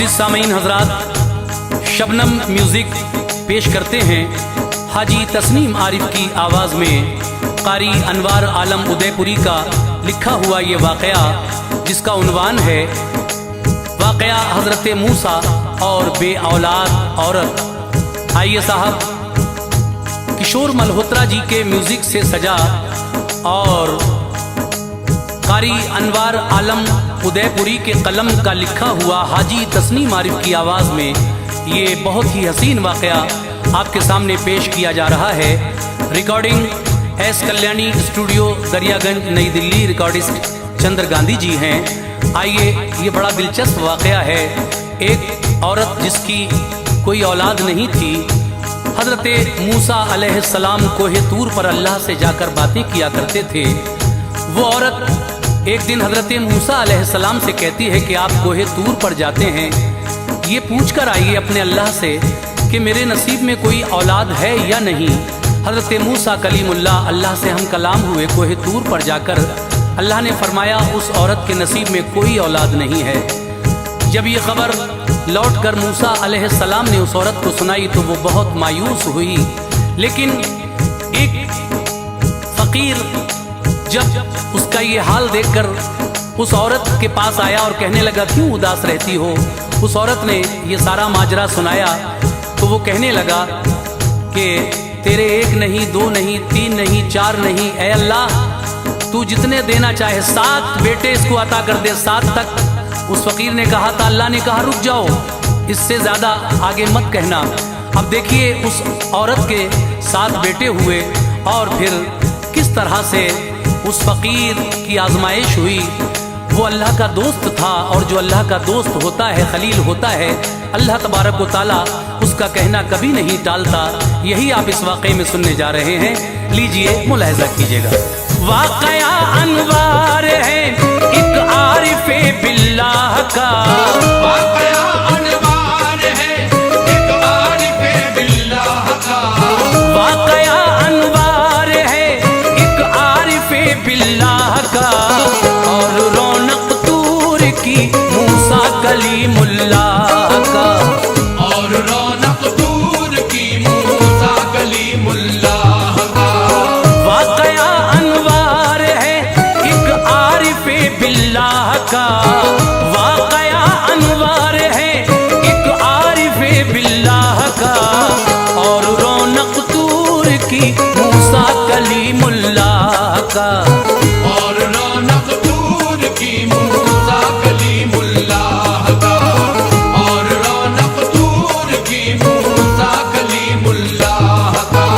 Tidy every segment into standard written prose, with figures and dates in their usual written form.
मुअज़्ज़िज़ सामीन हज़रात, शबनम म्यूज़िक पेश करते हैं हाजी तस्नीम आरिफ की आवाज़ में कारी अनवार आलम उदयपुरी का लिखा हुआ ये वाक़या, जिसका उन्वान है वाक़या हज़रत मूसा और बे औलाद औरत। आइए साहब, किशोर मल्होत्रा जी के म्यूज़िक से सजा और कारी अनवार आलम उदयपुरी के कलम का लिखा हुआ हाजी तस्नीम आरिफ की आवाज़ में ये बहुत ही हसीन वाक़या आपके सामने पेश किया जा रहा है। Recording S Kalyani studio Daryaganj नई दिल्ली, रिकॉर्डिस्ट चंद्र गांधी जी हैं। आइए, ये बड़ा दिलचस्प वाक़या है। एक औरत जिसकी कोई औलाद नहीं थी, हज़रत मूसा अलैहिस्सलाम कोहे तूर पर अल्लाह से जाकर बातें किया करते थे। वो औरत एक दिन हज़रत मूसा अलैहिस्सलाम से कहती है कि आप कोहे तूर पर जाते हैं, ये पूछ कर आइए अपने अल्लाह से कि मेरे नसीब में कोई औलाद है या नहीं। हज़रत मूसा कलीमुल्लाह, अल्लाह से हम कलाम हुए कोहे तूर पर जाकर। अल्लाह ने फरमाया उस औरत के नसीब में कोई औलाद नहीं है। जब ये खबर लौट कर मूसा अलैहिस्सलाम ने उस औरत को सुनाई तो वो बहुत मायूस हुई। लेकिन एक फ़कीर जब उसका ये हाल देखकर उस औरत के पास आया और कहने लगा, क्यों उदास रहती हो? उस औरत ने ये सारा माजरा सुनाया तो वो कहने लगा कि तेरे एक नहीं, दो नहीं, तीन नहीं, चार नहीं, ऐ अल्लाह तू जितने देना चाहे 7 बेटे इसको अता कर दे, 7 तक। उस फकीर ने कहा था, अल्लाह ने कहा रुक जाओ, इससे ज़्यादा आगे मत कहना। अब देखिए उस औरत के 7 बेटे हुए और फिर किस तरह से उस फकीर की आजमाइश हुई। वो अल्लाह का दोस्त था और जो अल्लाह का दोस्त होता है, खलील होता है, अल्लाह तबारक व तआला उसका कहना कभी नहीं टालता। यही आप इस वाक़े में सुनने जा रहे हैं, लीजिए मुलाहिज़ा कीजिएगा। वाक़या अनवार है एक आरिफ़े बिल्लाह का, वाक़या अनवार है एक आरिफ़े बिल्लाह का, वाक़या अनवार है एक आरिफ़े बिल्लाह का, और रौनक तूर की मूसा कलीमुल्लाह का, और रौनक तूर की मूसा कलीमुल्लाह का। वाक़या अनवार है एक आरिफ़े बिल्लाह का, वाक़या अनवार है एक आरिफ़े बिल्लाह का, और रौनक तूर की मूसा कलीमुल्लाह का, और रौनक तूर की मूसा कलीमुल्लाह का, और रौनक तूर की मूसा कलीमुल्लाह का।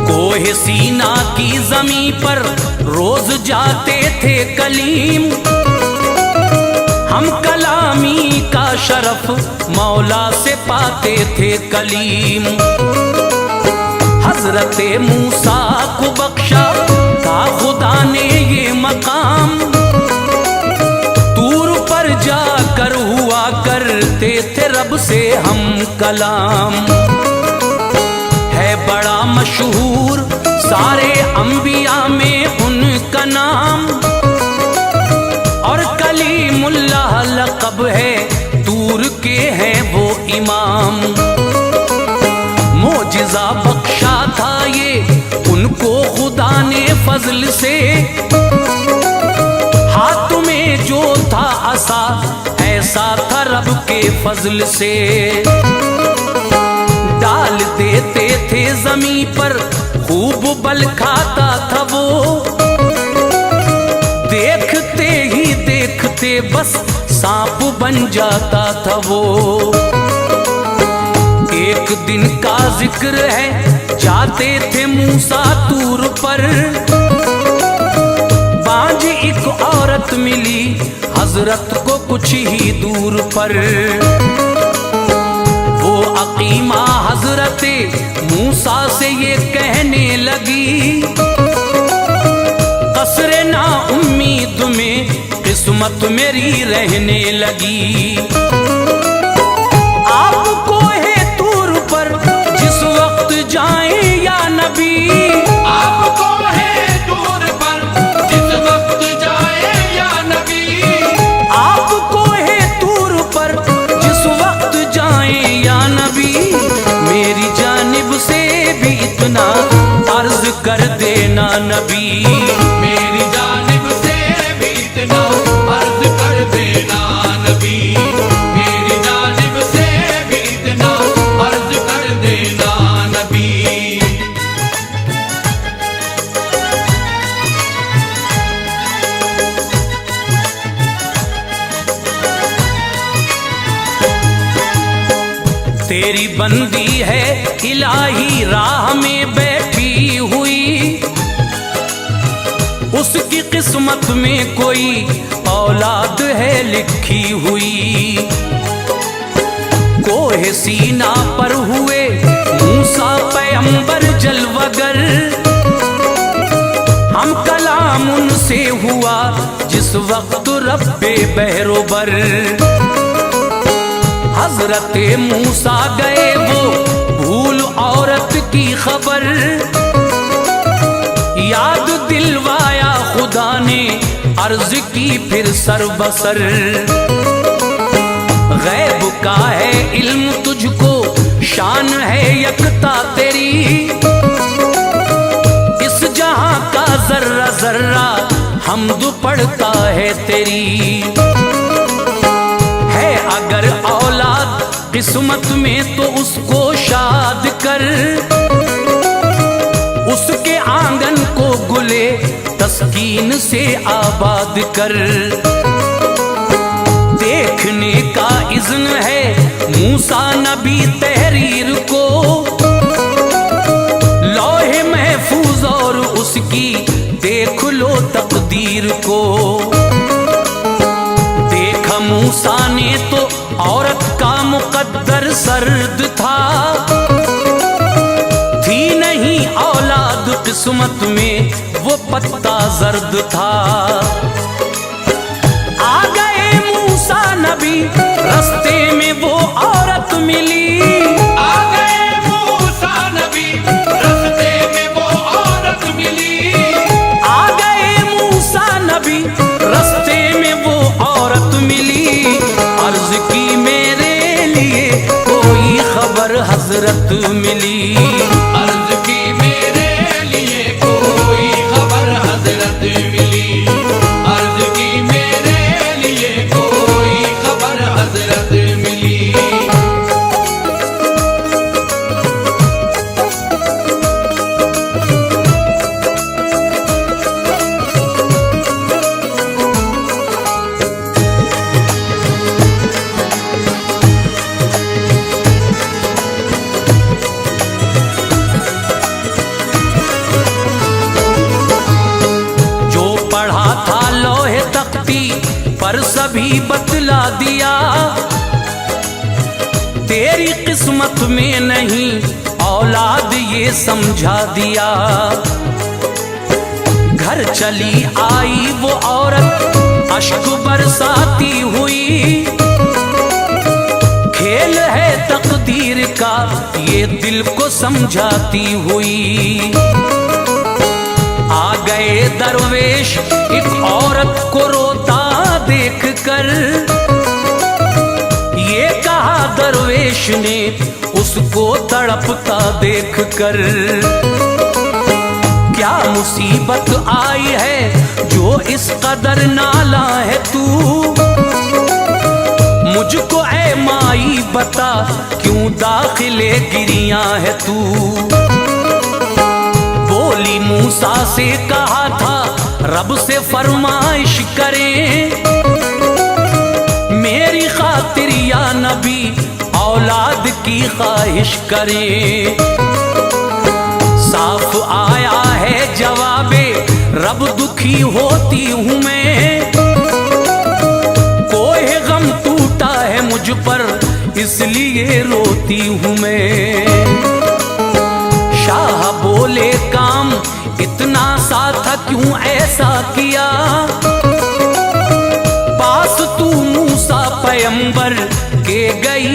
कोहे सीना की ज़मीं पर रोज जाते थे कलीम, हम कलामी का शरफ मौला से पाते थे कलीम। हज़रत मूसा को बख्शा था खुदा ने ये मकाम, तूर पर जाकर हुआ करते थे रब से हम कलाम। है बड़ा मशहूर सारे अंबिया में उनका नाम, और कलीमुल्लाह लक़ब है, तूर के हैं वो इमाम। मोजिज़ा बख्शा था ये उनको खुदा ने फजल से, हाथ में जो था असा ऐसा था रब के फजल से। डाल देते थे जमी पर खूब बल खाता था वो, देखते ही देखते बस सांप बन जाता था वो। एक दिन का जिक्र है, जाते थे मूसा तूर पर, बांझ एक औरत मिली हजरत को कुछ ही दूर पर। वो अकीमा हजरत मूसा से ये कहने लगी, असरे ना उम्मीद में किस्मत मेरी रहने लगी। आपको है तूर पर जिस वक्त जाए या नबी, आपको है दूर पर जिस वक्त जाए या नबी, आपको है तूर पर जिस वक्त जाए या नबी, मेरी जानिब से भी इतना अर्ज कर देना नबी, मेरी जानिब से भी इतना अर्ज कर देना नबी, मेरी जानिब से भी इतना अर्ज कर देना नबी। तेरी बंदी है इलाही राह में बैठी हुई, उसकी किस्मत में कोई औलाद है लिखी हुई। कोहे सीना पर हुए मूसा पैगंबर जलवगर, हम कलाम उनसे हुआ जिस वक्त रब्बे बहरोबर। हजरत मूसा गए वो भूल औरत की खबर, याद दिलवाया खुदा ने अर्ज की फिर सरबसर। गैब का है इल्म तुझको, शान है यकता तेरी, इस जहां का जर्रा जर्रा हमद पढ़ता है तेरी। है अगर औलाद किस्मत में तो उसको शाद कर, उसके आंगन को गुले तस्कीन से आबाद कर। देखने का इज़्न है मूसा नबी तहरीर को, लौहे महफूज और उसकी देख लो तकदीर को। देखा मूसा ने तो औरत का मुकद्दर सर्द था, थी नहीं औलाद किस्मत में वो पत्ता जर्द था। आ गए मूसा नबी रास्ते में वो औरत मिली, आ गए मूसा नबी रास्ते में वो औरत मिली, आ गए मूसा नबी रास्ते में वो औरत मिली। अर्ज की मेरे लिए कोई खबर हजरत मिली, अर्ज की मेरे लिए कोई खबर हजरत मिली, अर्ज की मेरे लिए कोई खबर हजरत मिली। पर सभी बतला दिया, तेरी किस्मत में नहीं औलाद ये समझा दिया। घर चली आई वो औरत अश्क बरसाती हुई, खेल है तकदीर का ये दिल को समझाती हुई। आ गए दरवेश एक औरत को रोता देख कर, ये कहा दरवेश ने उसको तड़पता देख कर। क्या मुसीबत आई है जो इस कदर नाला है तू, मुझको ऐ माई बता क्यों दाखिले गिरियां है तू। बोली मूसा से कहा था रब से फरमाइश करें, मेरी खातिर या नबी औलाद की ख्वाहिश करें। साफ आया है जवाबे रब दुखी होती हूँ मैं, कोई गम टूटा है मुझ पर इसलिए रोती हूँ मैं। शाह बोले काम इतना सा था क्यों ऐसा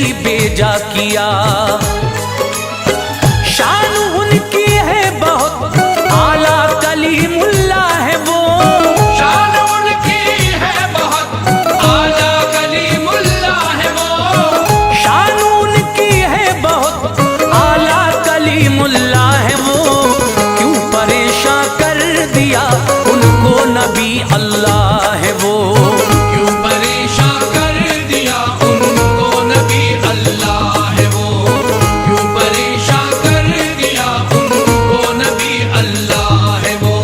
नहीं भेजा किया। शान उनकी है बहुत आला, कलीमुल्लाह है वो। शान उनकी है बहुत आला, कलीमुल्लाह है वो। शान उनकी है बहुत आला, कलीमुल्लाह है वो। क्यों परेशान कर दिया उनको नबी अल्लाह है वो। क्यों परेशान कर दिया उनको नबी अल्लाह है वो। क्यों परेशान कर दिया उनको नबी अल्लाह है वो।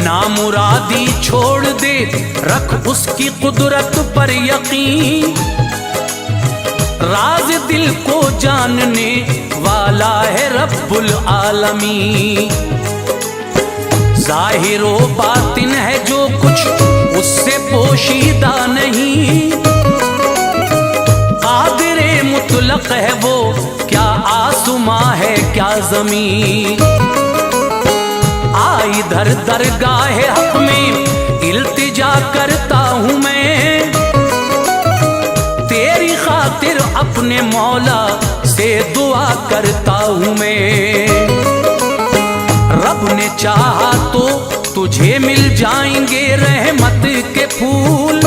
नामुरादी छोड़ दे, रख उसकी कुदरत पर यकीन। राज दिल को जानने वाला है रब्बुल आलमीन। जाहिरो बातिन है जो कुछ उससे पोशीदा नहीं। कादिरे मुतलक है वो, क्या आसमां है क्या जमीन। इधर दरगाहे हक में इल्तिजा करता हूँ मैं। तेरी खातिर अपने मौला से दुआ करता हूँ मैं। रब ने चाहा तो तुझे मिल जाएंगे रहमत के फूल।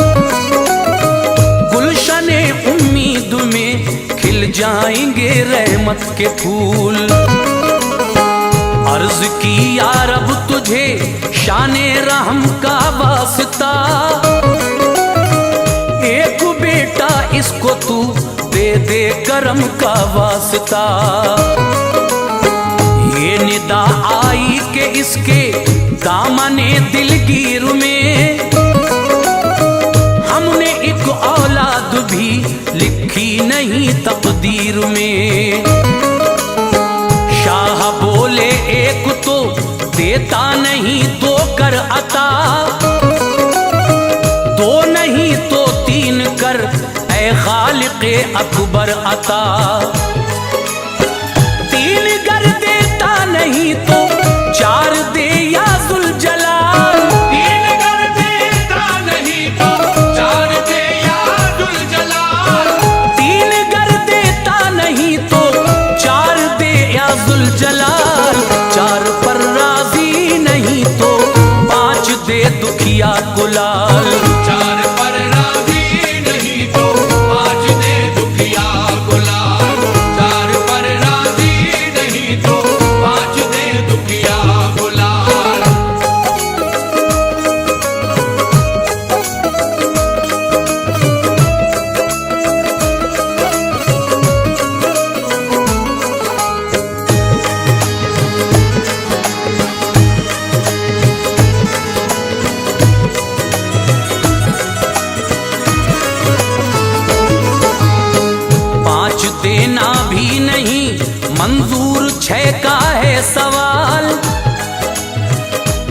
गुलशने उम्मीद में खिल जाएंगे रहमत के फूल। अर्ज की या रब तुझे शाने रहम का वास्ता। एक बेटा इसको तू दे दे करम का वास्ता। ये निदा आई के इसके दामने दिलगीर में। हमने एक औलाद भी लिखी नहीं तकदीर में। शाह बोले एक तो देता नहीं दो कर अता। दो नहीं तो तीन कर ऐ खालिक़े अकबर अता। तीन कर देता नहीं तो चार दे या जुल जलाल। तीन कर देता नहीं तो चार दे या जुल जलाल। तीन कर देता नहीं तो चार दे या जुल जलाल। चार पर राजी नहीं तो पांच दे दुखिया गुलाल। चार पर राजी नहीं तो पांच दे दुखिया गुलाल। चार पर राजी नहीं तो पांच दे दुखिया गुलाल। पांच देना भी नहीं मंजूर, छह का है सवाल।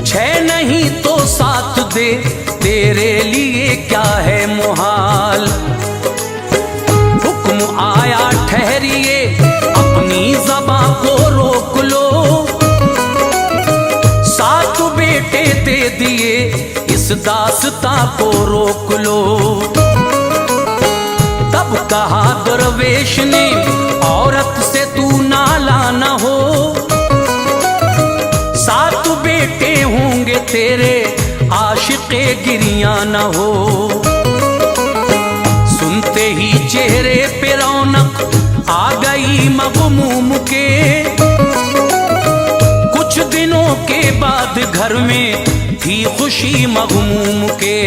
छह नहीं तो सात दे, तेरे लिए क्या है मुहाल। हुक्म आया ठहरिए, अपनी ज़बां को रोक लो। सात बेटे दे दिए, इस दास्तां को रोक लो। तब कहा दरवेश ने औरत से तू नाला न हो। सात बेटे होंगे तेरे, आशिक़े गिरियां न हो। सुनते ही चेहरे पे रौनक आ गई मग़मूम के। कुछ दिनों के बाद घर में थी खुशी मग़मूम के।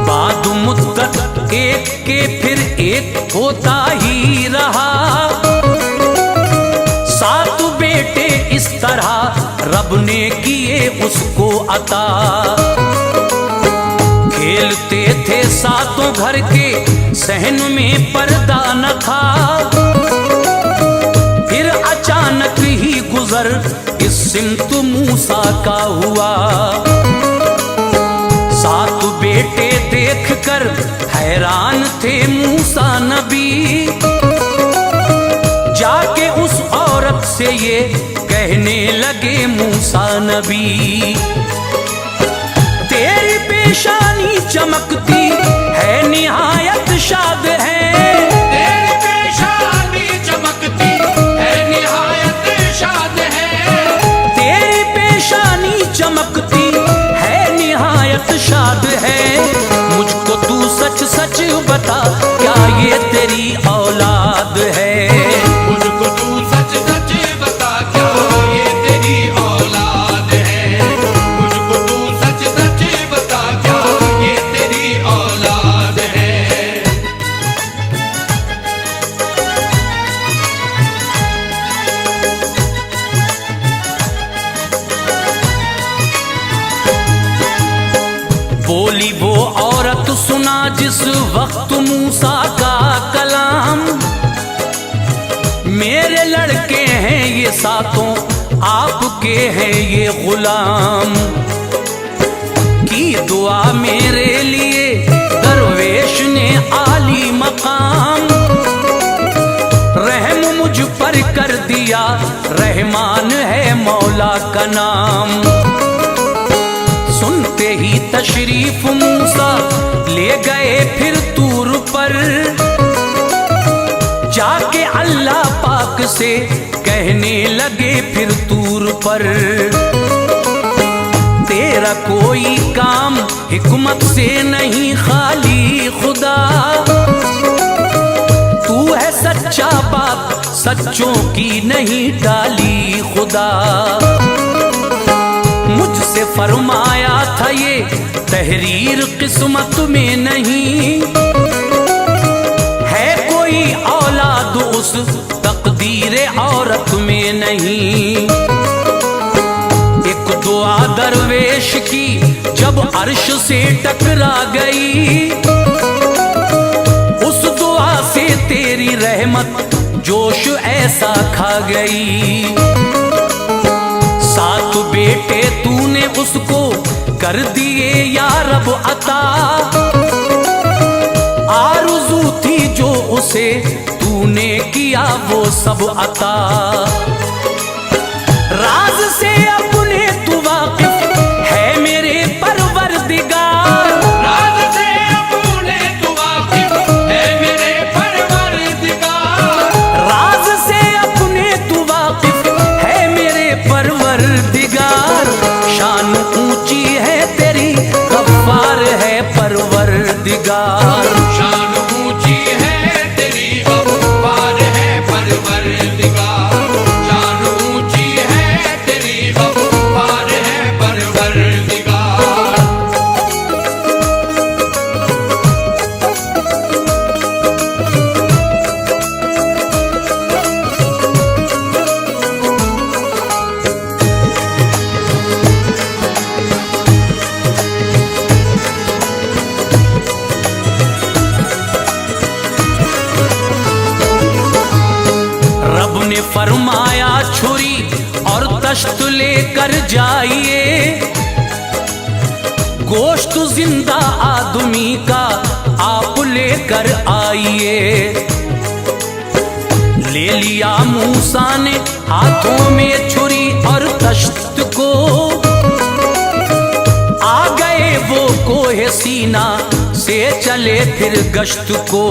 बाद मुद्दत एक के फिर एक होता ही रहा। सात बेटे इस तरह रब ने किए उसको अता। खेलते थे सातों घर के, सहन में पर्दा न था। फिर अचानक ही गुजर इस सिमत मूसा का हुआ। सात बेटे देखकर हैरान थे मूसा नबी। जाके नबी। तेरी पेशानी चमकती है निहायत शाद है, तेरी पेशानी चमकती है निहायत शाद है, तेरी पेशानी चमकती है निहायत शाद है। मुझको तू सच सच बता क्या ये तेरी औलाद है? मुझको तू सच सच बता क्या ये तेरी औलाद है, मुझको तू सच सच बता क्या ये तेरी औलाद है। बोली वो औरत सुना जिस वक्त मूसा का कलाम, मेरे लड़के हैं ये सातों आपके हैं ये गुलाम। की दुआ मेरे लिए दरवेश ने आली मकाम, रहम मुझ पर कर दिया रहमान है मौला का नाम। सुनते ही तशरीफ मूसा ले गए फिर तूर पर, जाके अल्लाह पाक से कहने लगे फिर तूर पर, तेरा कोई काम हिकमत से नहीं खाली खुदा, तू है सच्चा बाप सच्चों की नहीं टाली खुदा। मुझसे फरमाया था ये तहरीर किस्मत में नहीं, है कोई औलाद उस तकदीर औरत में नहीं। एक दुआ दरवेश की जब अर्श से टकरा गई, उस दुआ से तेरी रहमत जोश ऐसा खा गई। सात बेटे तूने उसको कर दिए या रब अता, आरज़ू थी जो उसे तूने किया वो सब अता। राज से अपने तू वाकिफ है मेरे परवरदिगार, राज से अपने तू वाकिफ है मेरे परवरदिगार, राज से अपने तू वाकिफ है मेरे परवरदिगार। शान ऊंची है तेरी गफ्फार है परवरदिगार, शान ऊंची है तेरी गफ्फार है परवरदिगार, शान ऊंची है तेरी गफ्फार है परवरदिगार। रब ने फरमाया छुरी और तश्त लेकर जाइए, गोश्त जिंदा आदमी का आप लेकर आइए। ले लिया मूसा ने हाथों में छुरी और तश्त को, आ गए वो कोहे सीना से चले फिर गश्त को।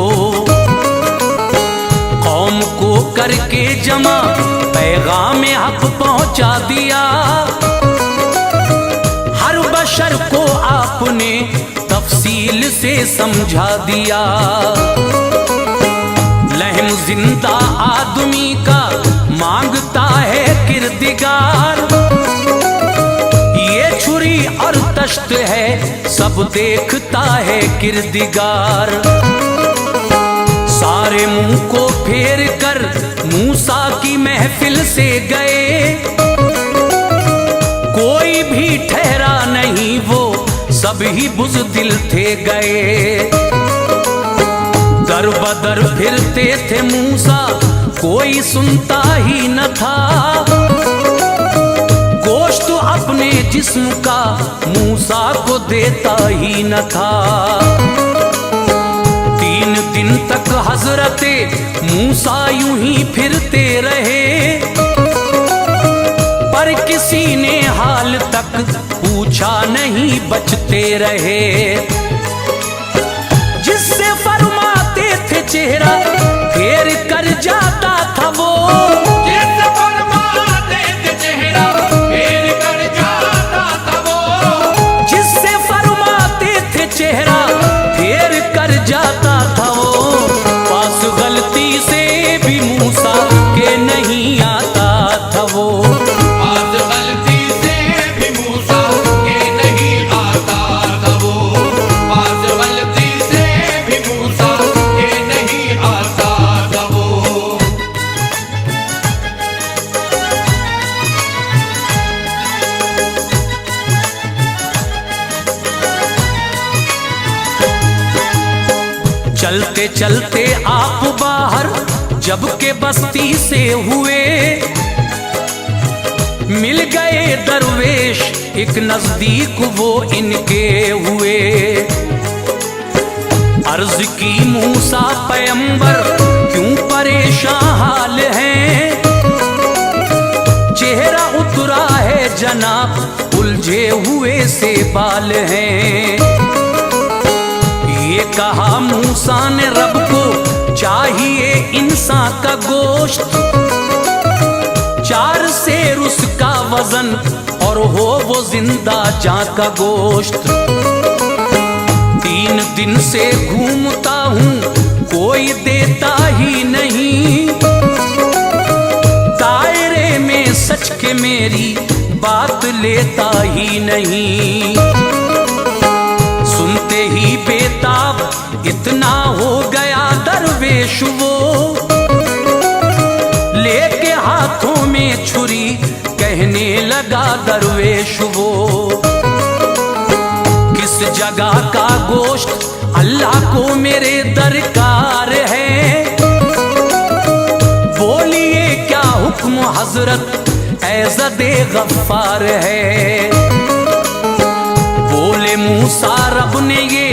कौम को करके जमा पैगाम हक पहुंचा दिया, हर बशर को आपने तफसील से समझा दिया। लहम जिंदा आदमी का मांगता है किरदिगार, ये छुरी और तश्त है सब देखता है किरदिगार। सारे मुंह को फेर कर मूसा की महफिल से गए, कोई भी ठहरा नहीं वो सब ही बुज़दिल थे गए। दर बदर फिरते थे मूसा कोई सुनता ही न था, गोश्त अपने जिस्म का मूसा को देता ही न था। 3 दिन तक हजरते मूसा यूं ही फिरते रहे, पर किसी ने हाल पूछा नहीं बचते रहे। जिससे फरमाते थे चेहरा फेर कर जाता था वो, जिससे फरमाते थे चेहरा फेर कर जाता था वो, जिससे फरमाते थे चेहरा फेर कर जाता था वो। पास गलती से भी मूसा के नहीं आता था वो, पास गलती से भी मूसा के नहीं आता था वो, पास गलती से भी मूसा के नहीं आता था वो। चलते चलते आप बाहर जब के बस्ती से हुए, मिल गए दरवेश एक नजदीक वो इनके हुए। अर्ज की मूसा पैगंबर क्यों परेशान हाल है, चेहरा उतरा है जनाब उलझे हुए से बाल हैं। ये कहा मूसा ने रब को चाहिए इंसान का गोश्त, 4 सेर उसका वजन और हो वो जिंदा जां का गोश्त। 3 दिन से घूमता हूँ कोई देता ही नहीं, दायरे में सच के मेरी बात लेता ही नहीं। सुनते ही बेताब इतना हो गया दरवेश वो, लेके हाथों में छुरी कहने लगा दरवेश वो। किस जगह का गोश्त अल्लाह को मेरे दरकार है, बोलिए क्या हुक्म हजरत ऐज़दे गफ्फार है। बोले मूसा रब ने ये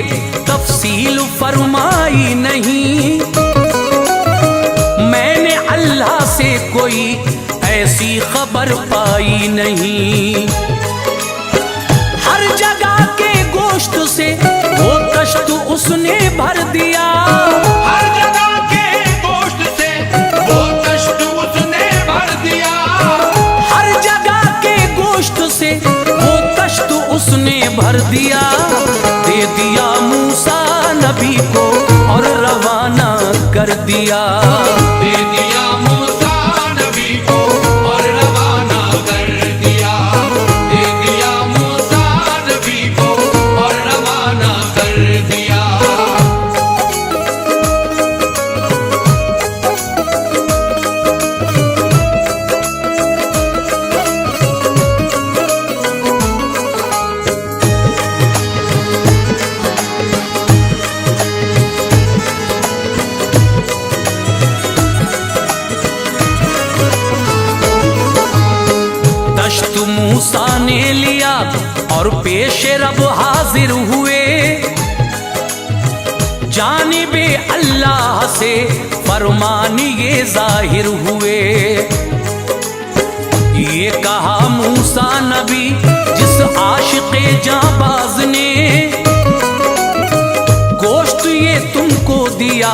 तफसील फरमाई नहीं, मैंने अल्लाह से कोई ऐसी खबर पाई नहीं। हर जगह के गोश्त से वो तश्त उसने भर दिया, हर जगह के गोश्त से वो तश्त उसने भर दिया, हर जगह के गोश्त से वो तश्त उसने भर दिया। दे दिया मूसा नबी को और रवाना कर दिया, दे दिया मूसा नबी को और रवाना कर दिया, दे दिया मूसा नबी को और रवाना कर दिया। दश्त मूसा ने लिया और पेश रब हाजिर हुए, जानिबे अल्लाह से फरमान ये जाहिर हुए। ये कहा मूसा नबी जिस आशिक़े जाबाज ने गोश्त ये तुमको दिया,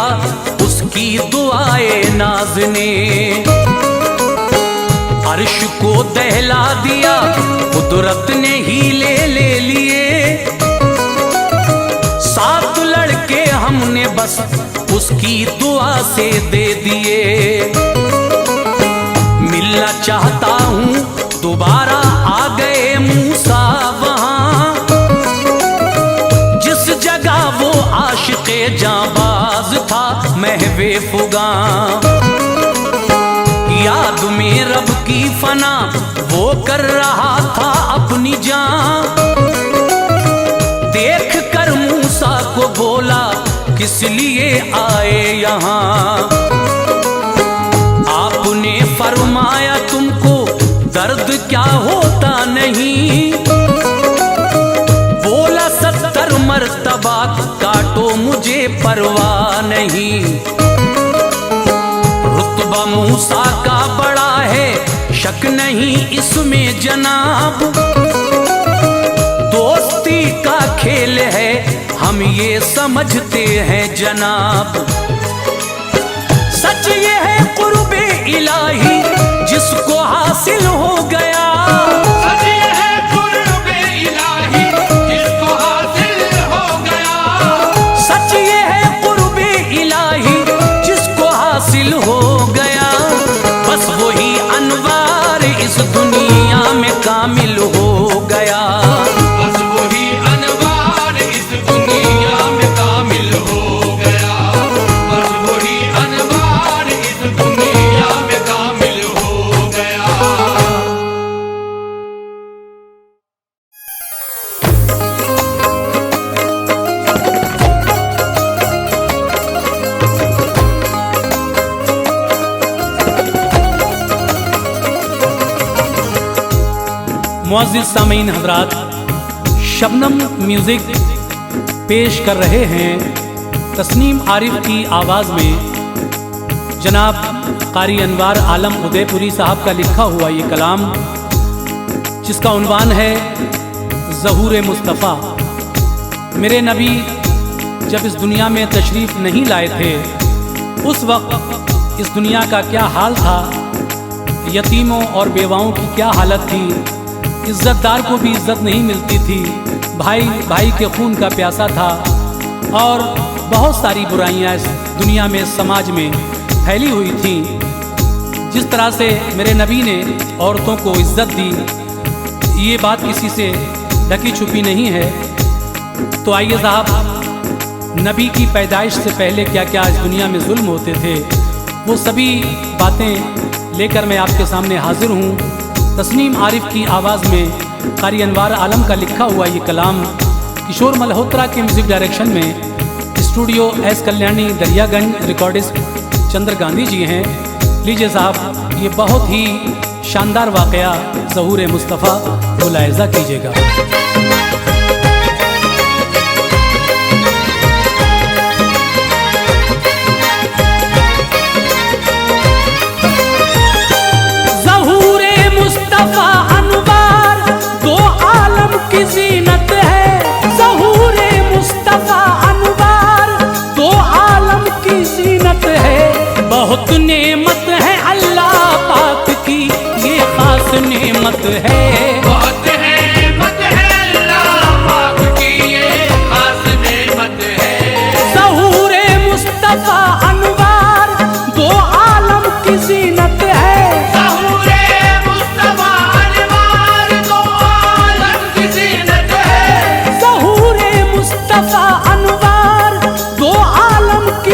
उसकी दुआए नाज ने अर्श को दहला दिया, कुदरत ने ही ले लिए। 7 लड़के हमने बस उसकी दुआ से दे दिए। मिलना चाहता हूँ दोबारा आ गए मूसा वहाँ, जिस जगह वो आशिक़े जाबाज था महवे फुगा। याद में रब की फना वो कर रहा था अपनी जान, देख कर मूसा को बोला किस लिए आए यहाँ। आपने फरमाया तुमको दर्द क्या होता नहीं, बोला 70 मरतबा काटो मुझे परवाह नहीं। रुतबा मूसा का बड़ा है शक नहीं इसमें जनाब, ये समझते हैं जनाब, सच ये है कुर्बे इलाही जिसको हासिल हो गया। सच ये है कुर्बे इलाही जिसको हासिल हो गया। सच ये है कुर्बे इलाही जिसको हासिल हो गया। बस वही अनवार इस दुनिया में कामिल हो गया। बस वही अनवार इस दुनिया में कामिल हो गया। बस वही अनवार इस दुनिया में कामिल हो गया। मुअज़्ज़िज़ सामीन हज़रात, शबनम म्यूज़िक पेश कर रहे हैं तस्नीम आरिफ की आवाज़ में जनाब कारी अनवार आलम उदयपुरी साहब का लिखा हुआ ये कलाम, जिसका उन्वान है ज़हूर मुस्तफ़ा। मेरे नबी जब इस दुनिया में तशरीफ़ नहीं लाए थे, उस वक्त इस दुनिया का क्या हाल था, यतीमों और बेवाओं की क्या हालत थी, इज़्ज़तदार को भी इज़्ज़त नहीं मिलती थी, भाई भाई के खून का प्यासा था, और बहुत सारी बुराइयां इस दुनिया में समाज में फैली हुई थी। जिस तरह से मेरे नबी ने औरतों को इज़्ज़त दी, ये बात किसी से ढकी छुपी नहीं है। तो आइए साहब, नबी की पैदाइश से पहले क्या क्या इस दुनिया में जुल्म होते थे, वो सभी बातें लेकर मैं आपके सामने हाजिर हूँ। तस्नीम आरिफ की आवाज़ में कारी अनवार आलम का लिखा हुआ ये कलाम किशोर मल्होत्रा के म्यूज़िक डायरेक्शन में studio S Kalyani Daryaganj recordist Chandra Gandhi ji हैं। लीजिए साहब, ये बहुत ही शानदार वाक़या ज़हूर मुस्तफ़ा मुलाहिज़ा कीजिएगा। ज़ीनत है ज़हूरे मुस्तफ़ा अनवार, तो आलम की ज़ीनत है। बहुत नेमत है अल्लाह पाक की, ये खास नेमत है। बहुत नेमत है अल्लाह पाक की, ये खास नेमत है। ज़हूरे मुस्तफ़ा अनवार, तो आलम की ज़ीनत है।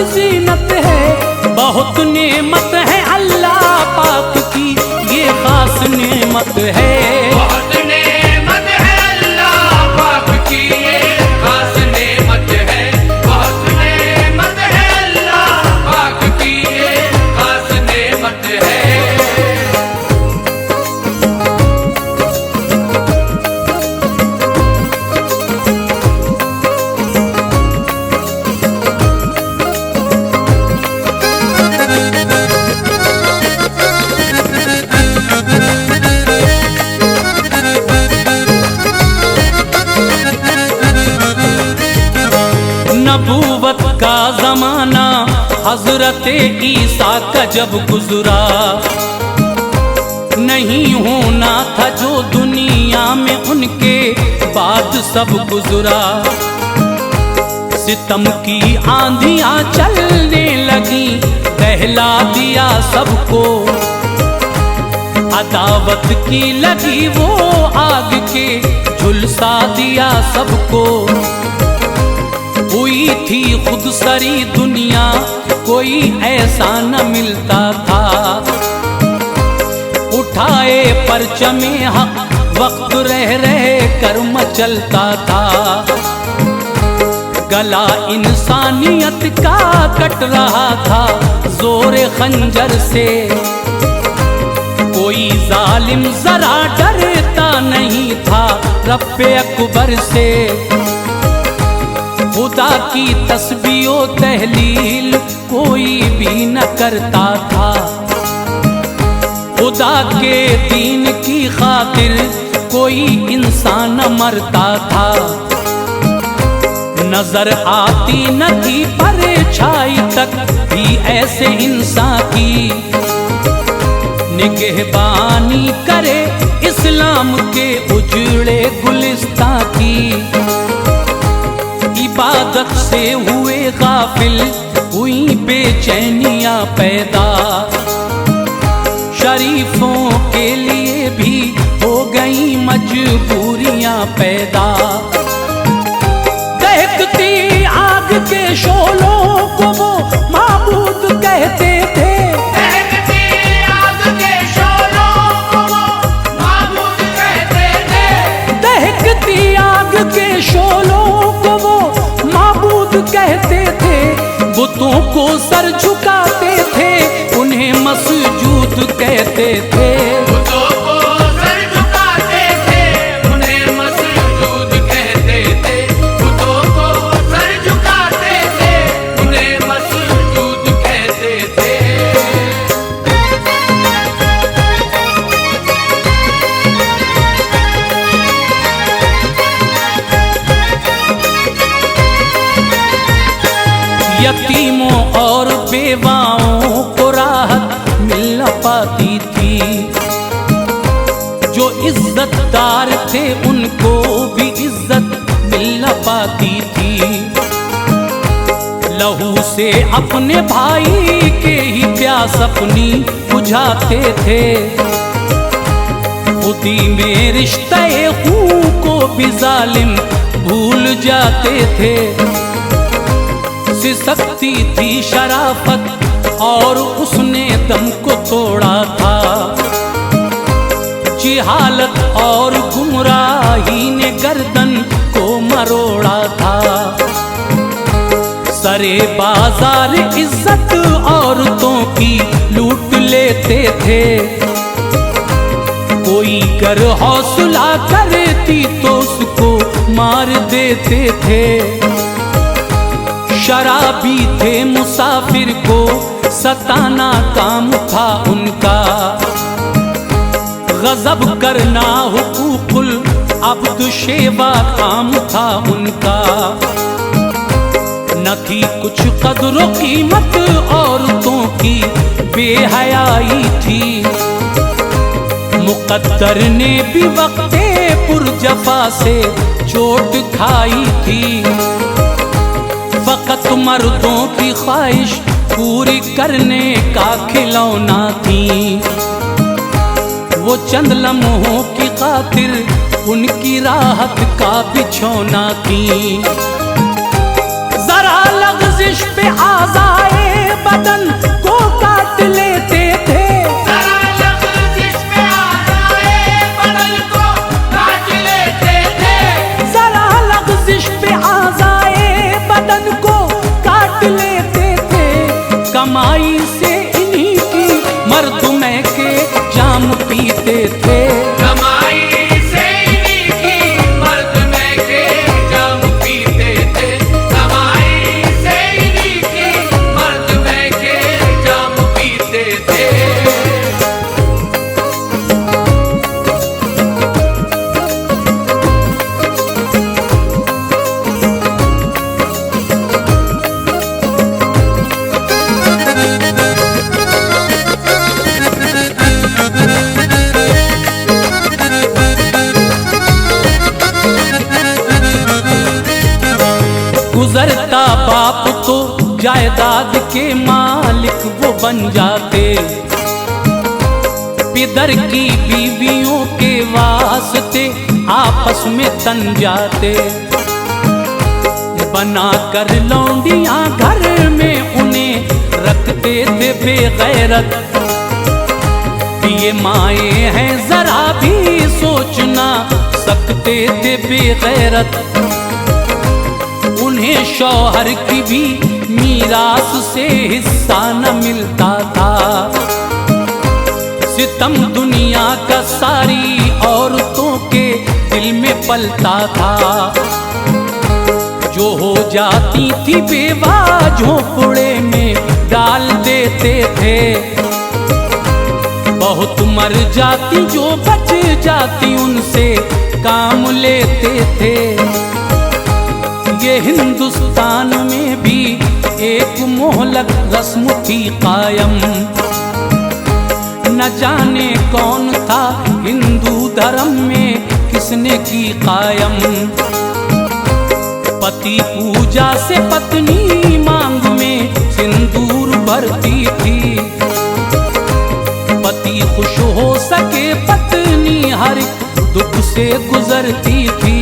ज़ीनत है, बहुत नेमत है अल्लाह पाक की, ये खास नेमत है। बहुत नेमत है अल्लाह पाक की, ये खास नेमत है। बहुत नेमत है अल्लाह पाक की, ये खास नेमत है। नबूवत का ज़माना हज़रत ईसा का जब गुज़रा, नहीं होना था जो दुनिया में उनके बाद सब गुज़रा। सितम की आंधियाँ चलने लगी, दहला दिया सबको, अदावत की लगी वो आग के, झुलसा दिया सबको। हुई थी खुद सरी दुनिया, कोई ऐसा न मिलता था, उठाए परचमे हक वक्त रह रहे कर मचलता था। गला इंसानियत का कट रहा था जोर खंजर से, कोई जालिम जरा डरता नहीं था रब्बे अकबर से। खुदा की तस्बीह ओ तहलील कोई भी न करता था, खुदा के दीन की खातिर कोई इंसान मरता था। नजर आती न थी परछाई तक भी ऐसे इंसान की, निगहबानी करे इस्लाम के उजड़े गुलिस्तां की। इबादत से हुए गाफिल, हुई बेचैनियां पैदा, शरीफों के लिए भी हो गई मजबूरियां पैदा। दहकती आग के शोलों को वो माबूद कहते थे, दहकती आग के शोलों को वो माबूद कहते थे। दहकती आग के शोलों को वो माबूद कहते थे। बुतों को सर झुकाते थे, उन्हें मसजूद कहते थे। बुतों को सर झुकाते थे, उन्हें मसजूद कहते थे। बुतों को सर झुकाते थे, उन्हें मसजूद कहते थे। यतीमों और बेवाओं को राहत मिल न पाती थी, जो इज्जतदार थे उनको भी इज्जत मिल न पाती थी। लहू से अपने भाई के ही प्यास अपनी बुझाते थे, खुदी में रिश्ते खून को भी जालिम भूल जाते थे। सिसकती थी शराफत और उसने दम को तोड़ा था, जिहालत और गुमराही ने गर्दन को मरोड़ा था। सरे बाजार इज्जत औरतों की लूट लेते थे, कोई कर हौसला करती तो उसको मार देते थे। शराबी थे मुसाफिर को सताना काम था उनका, गजब करना हुकूकुल अब्द शेवा काम था उनका। न थी कुछ कदर कीमत औरतों की बेहयाई थी, मुकद्दर ने भी वक्ते पुरजफा से चोट खाई थी। फकत मर्दों की ख्वाहिश पूरी करने का खिलौना थी, वो चंद लम्हों की खातिर उनकी राहत का बिछौना थी। जरा लग़ज़िश पे आज़ाए बदन को काट लेते थे, जरा लग़ज़िश पे आज़ाए बदन को काट लेते थे। जरा लग़ज़िश पे आज़ाए बदन को काट लेते थे। कमाई से इन्हीं की मर्दुमै के जाम पीते थे, कमाई से इन्हीं की मर्दुमै के जाम पीते थे। कमाई से इन्हीं की मर्दुमै के जाम पीते थे। गुजरता बाप तो जायदाद के मालिक वो बन जाते, पिदर की बीवियों के वास्ते आपस में तन जाते। बना कर लौंडियां घर में उन्हें रखते थे बेगैरत। ये माए हैं जरा भी सोचना सकते थे बेगैरत, उन्हें शौहर की भी मीरास से हिस्सा न मिलता था। सितम दुनिया का सारी औरतों के दिल में पलता था, जो हो जाती थी बेवा झोंपड़े में डाल देते थे। बहुत मर जाती जो बच जाती उनसे काम लेते थे। ये हिंदुस्तान में भी एक मोहलक रस्म थी कायम। न जाने कौन था हिंदू धर्म में किसने की कायम। पति पूजा से पत्नी मांग में सिंदूर भरती थी। पति खुश हो सके पत्नी हर दुख से गुजरती थी।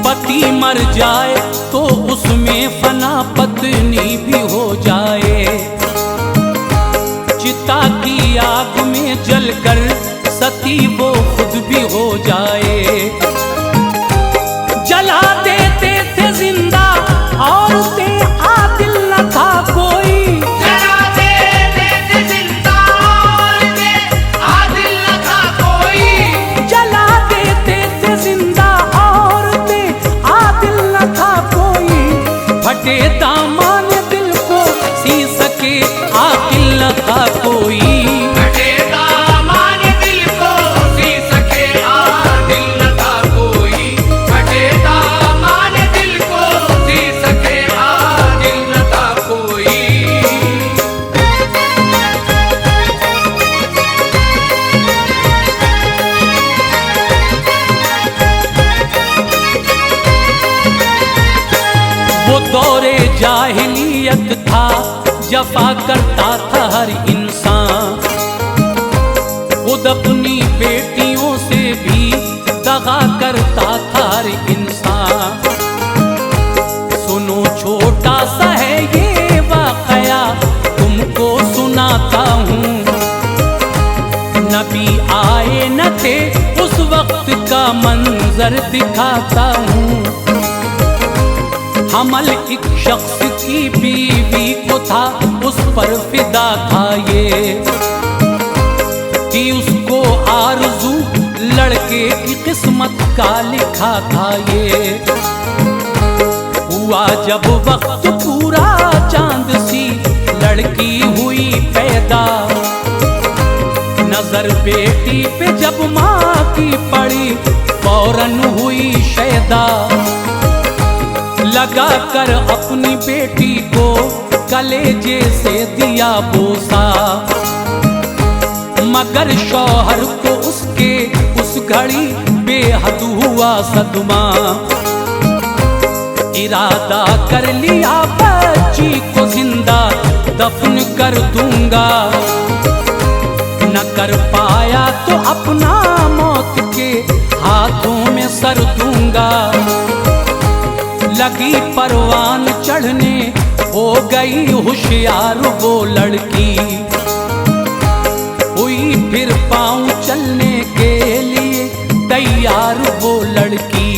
पति मर जाए तो उसमें फना पत्नी भी हो जाए। चिता की आग में जलकर सती वो खुद भी हो जाए। जला देते थे जिंदा औरतें, आदिल न था कोई। जला देते थे जिंदा औरतें, आदिल न था कोई। जला देते थे जिंदा औरतें, आदिल न था कोई। फटे दामन दिल को सी सके आकिल न था कोई। फटे दामन दिल को सी सके आदिल न था कोई। फटे दामन दिल को सी सके आदिल न था कोई। वो दौरे जाहिलियत था, जफा करता था हर इंसान। खुद अपनी बेटियों से भी दगा करता था हर इंसान। सुनो छोटा सा है ये वाकया, तुमको सुनाता हूँ। नबी आए न थे उस वक्त का मंजर दिखाता हूँ। हमल एक शख्स की बीवी को था, उस पर फिदा था ये। कि उसको आरज़ू लड़के की किस्मत का लिखा था ये। हुआ जब वक्त पूरा चांद सी लड़की हुई पैदा। नजर बेटी पे जब माँ की पड़ी फौरन हुई शैदा। लगा कर अपनी बेटी को कलेजे से दिया बोसा। मगर शौहर को उसके उस घड़ी बेहद हुआ सदमा। इरादा कर लिया बच्ची को जिंदा दफन कर दूंगा। न कर पाया तो अपना मौत के हाथों में सर दूंगा। लगी परवान चढ़ने हो गई होशियार वो लड़की। हुई फिर पाँव चलने के लिए तैयार वो लड़की।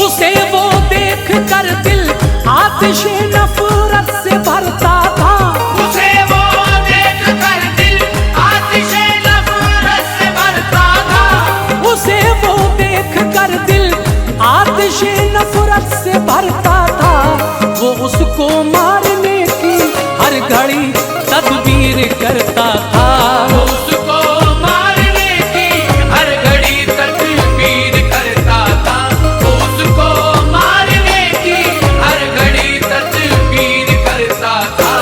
उसे वो देख कर दिल आतिशे नफरत से भरता था। उसे वो देख कर दिल आतिशे नफरत से भरता था। उसे वो देख कर दिल आतिशे नफरत से भरता था। वो उसको मारने की हर घड़ी तदबीर करता था। उसको मारने की हर घड़ी तदबीर करता था। उसको मारने की हर घड़ी तदबीर करता था।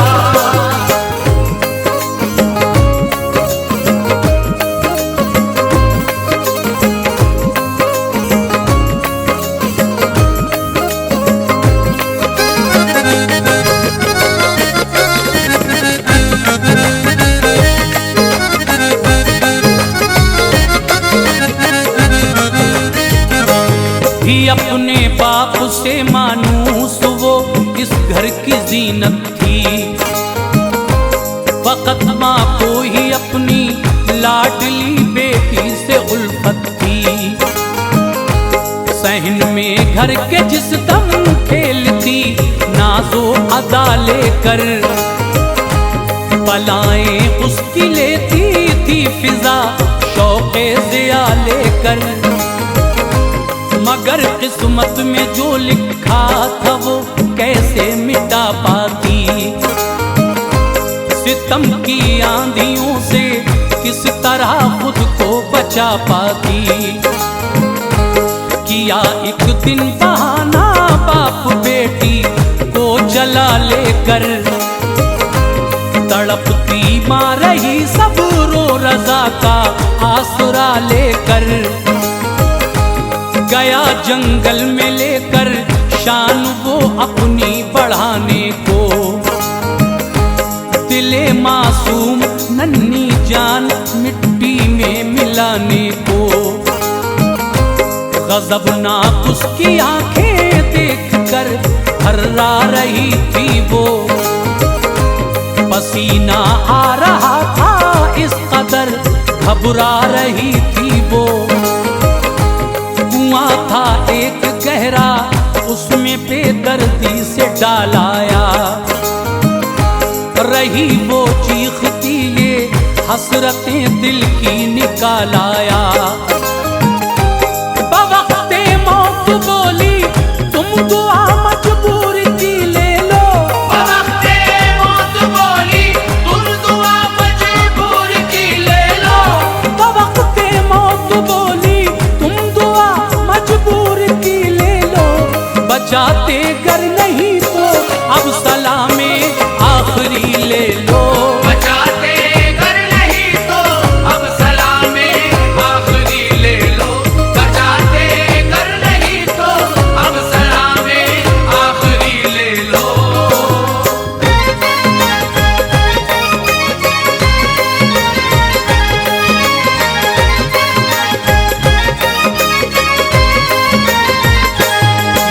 ही अपने बाप से मानूस वो इस घर की जीनत थी। फकत माँ को ही अपनी लाडली बेटी से उल्फत थी। सहन में घर के जिस दम खेलती नाजो अदा लेकर। बलाएं उसकी लेती थी फिजा शौक़े ज़िया लेकर। मगर किस्मत में जो लिखा था वो कैसे मिटा पाती। सितम की आंधियों से किस तरह खुद को बचा पाती। कि किया एक दिन बहाना बाप बेटी को जला लेकर, तड़पती माँ रही सब रो रजा का आसरा लेकर। गया जंगल में लेकर शान वो अपनी बढ़ाने को, दिले मासूम नन्ही जान मिट्टी में मिलाने को। गजबनाक उसकी आंखें देखकर थर्रा रही थी वो, पसीना आ रहा था इस कदर घबरा रही थी वो। कुआं था एक गहरा उसमें बेदर्दी से डालाया, रही वो चीखती ये हसरतें दिल की निकाल आया। बवक्ते मौत बोली तुम दुआ मजबूर की ले लो, बवक्ते मौत बोली तुम दुआ मजबूर की ले लो। बवक्ते मौत बोली तुम दुआ मजबूर की ले लो। बचाते गर नहीं तो अब सलामे आखिरी ले लो, बचाते घर नहीं तो अब सलामे आखिरी ले लो। बचाते घर नहीं तो अब सलामे आखिरी ले लो।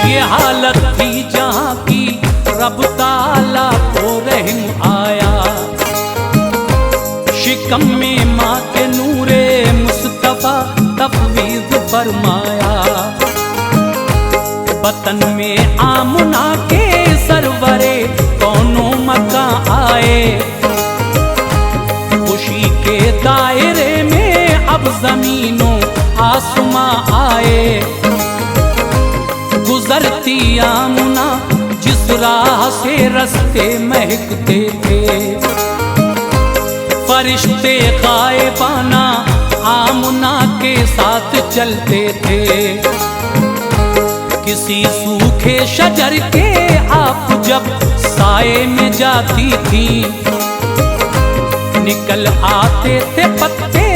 ये हालत थी जहाँ की रब ताला को रहम आया। शिकम में माँ के नूरे मुस्तफा तफवीज फरमाया। वतन में आमना के सरवरे कौनों मकां आए, खुशी के दायरे में अब जमीनों आसमां आए। गुजरती आमना जिस राह से रस्ते महकते थे, फरिश्ते गायबाना आमना के साथ चलते थे। किसी सूखे शजर के आप जब साए में जाती थी, निकल आते थे पत्ते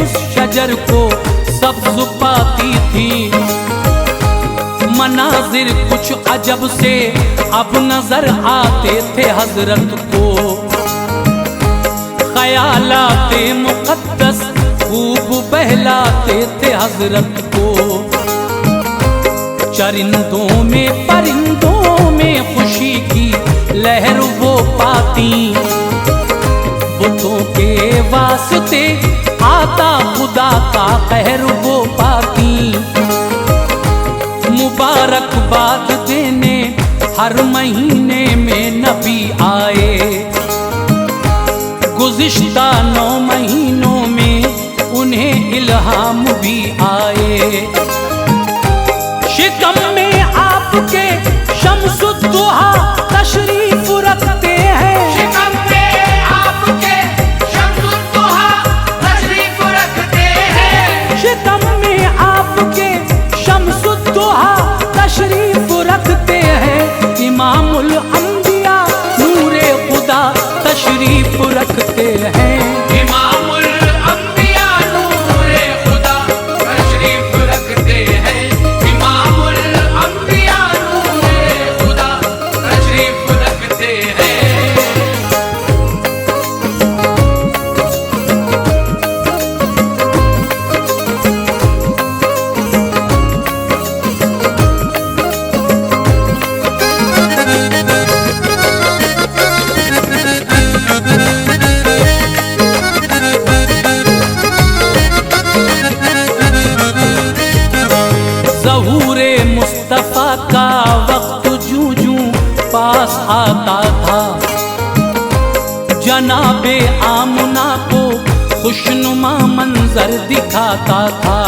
उस शजर को सब्ज पाती थी। मनाजिर कुछ अजब से अब नजर आते थे हजरत को, ख्यालाते मुकद्दस खूब बहलाते थे हजरत को। चरिंदों में परिंदों में खुशी की लहर वो पाती, बुतों के वास्ते आता खुदा का कहर वो पाती। मुबारकबाद देने हर महीने में नबी आए, गुज़िश्ता 9 महीनों में उन्हें इल्हाम भी आए। शिकम में आपके शम्सुद्दुहा तशरीफ रखते हैं, शिकम में आपके शम्सुद्दुहा तशरीफ रखते हैं। शिकम में आपके शम्सुद्दुहा तशरीफ रखते हैं। इमामुल अंबिया नूरे खुदा तशरीफ रखते हैं। इमामुल अंबिया नूरे खुदा तशरीफ रखते हैं। इमामुल अंबिया नूरे खुदा तशरीफ रखते हैं। ज़हूरे मुस्तफ़ा का वक्त जूं जूं पास आता था, जनाबे आमना को खुशनुमा मंजर दिखाता था।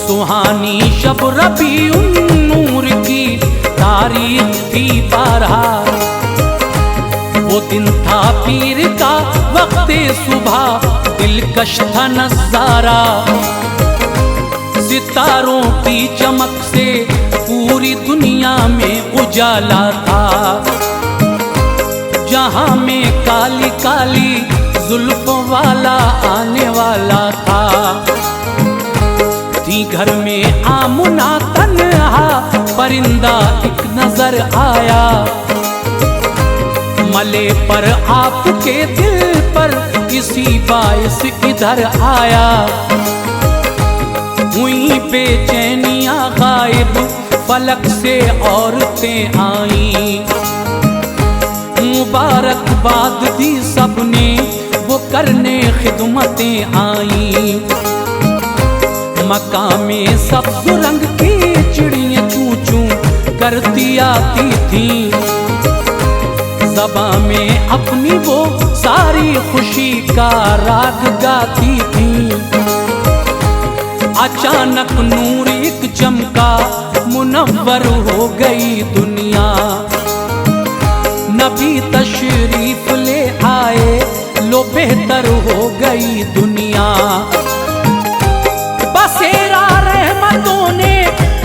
सुहानी शब रबीउन नूर की तारीख थी बारहा, वो दिन था पीर का वक्त सुबह दिलकश था नज़ारा। सितारों की चमक से पूरी दुनिया में उजाला था। जहां में काली काली जुल्फों वाला आने वाला था। थी घर में आमुना तन्हा, परिंदा एक नजर आया। मले पर आपके दिल पर इसी बाइस इधर आया। हुई बेचैनियां गायब, फलक से औरतें आई। मुबारकबाद दी सबने, वो करने खिदमतें आई। मकामे सब्ज रंग की चिड़ियां चूं चूं करती आती थी। ज़बां में अपनी वो सारी खुशी का राग गाती थी। अचानक नूर एक चमका, मुनव्वर हो गई दुनिया। नबी तशरीफ ले आए, लो बेहतर हो गई दुनिया। बसेरा रहमतों ने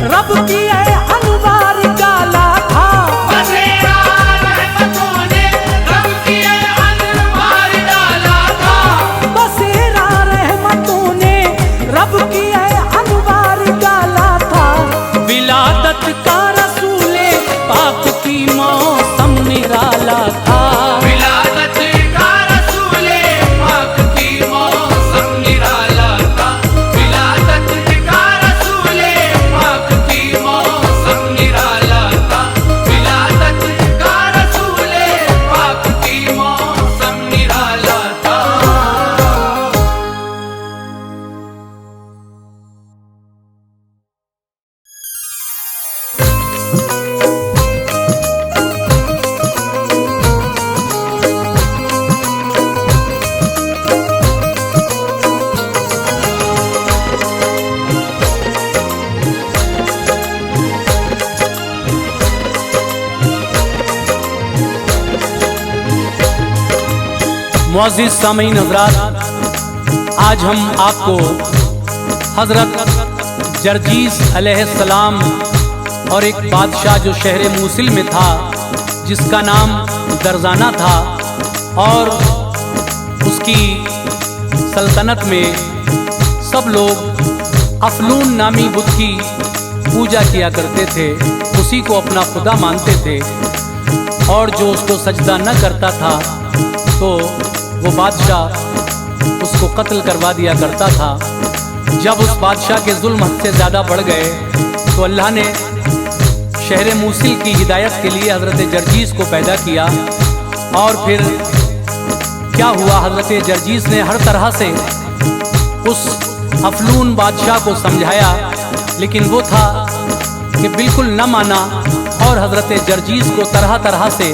रब की अनवार डाला था। बसेरा रहमतों ने रब की अनवार डाला था। बसेरा रहमतों ने रब की अनवार डाला था। विलादत का रसूले पाक की मौसम निराला था। विलादत का रसूले पाक की मौसम निराला था। विलादत का रसूले पाक की मौसम निराला था। विलादत का रसूले पाक की मौसम निराला था। मुअज़्ज़िज़ सामीन हज़रात, आज हम आपको हज़रत जर्जीस अलैहिस्सलाम और एक बादशाह जो शहर मूसिल में था, जिसका नाम दरजाना था, और उसकी सल्तनत में सब लोग अफलून नामी बुत की पूजा किया करते थे। उसी को अपना खुदा मानते थे, और जो उसको सजदा न करता था तो वो बादशाह उसको कत्ल करवा दिया करता था। जब उस बादशाह के जुल्म हद से ज़्यादा बढ़ गए तो अल्लाह ने शहर मूसिल की हिदायत के लिए हज़रत जर्जीस को पैदा किया। और फिर क्या हुआ, हज़रत जर्जीस ने हर तरह से उस अफलून बादशाह को समझाया, लेकिन वो था कि बिल्कुल न माना, और हज़रत जर्जीस को तरह तरह से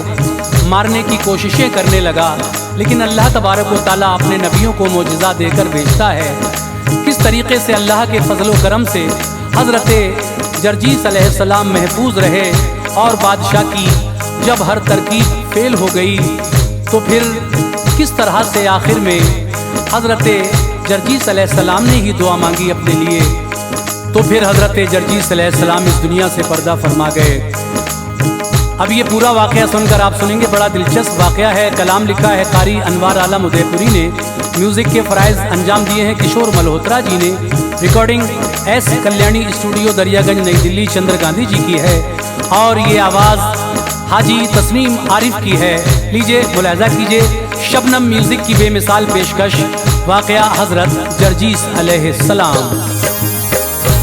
मारने की कोशिशें करने लगा। लेकिन अल्लाह तबारक व तआला अपने नबियों को मोजज़ा देकर भेजता है। किस तरीके से अल्लाह के फजल व करम से हज़रत जर्जीस अलैहिस्सलाम महफूज रहे, और बादशाह की जब हर तरकीब फेल हो गई तो फिर किस तरह से आखिर में हज़रत जर्जीस अलैहिस्सलाम ने ही दुआ मांगी अपने लिए। तो फिर हज़रत जर्जीस अलैहिस्सलाम इस दुनिया से पर्दा फरमा गए। अब ये पूरा वाक़या सुनकर आप सुनेंगे, बड़ा दिलचस्प वाक़या है। कलाम लिखा है कारी अनवार आलम उदयपुरी ने, म्यूज़िक के फ़राइज़ अंजाम दिए हैं किशोर मल्होत्रा जी ने। Recording S Kalyani studio Daryaganj नई दिल्ली चंद्र गांधी जी की है, और ये आवाज़ हाजी तस्नीम आरिफ की है। लीजिए मुलाहिज़ा कीजिए शबनम म्यूज़िक की बेमिसाल पेशकश, वाक़या हज़रत जर्जीस अलैहिस्सलाम।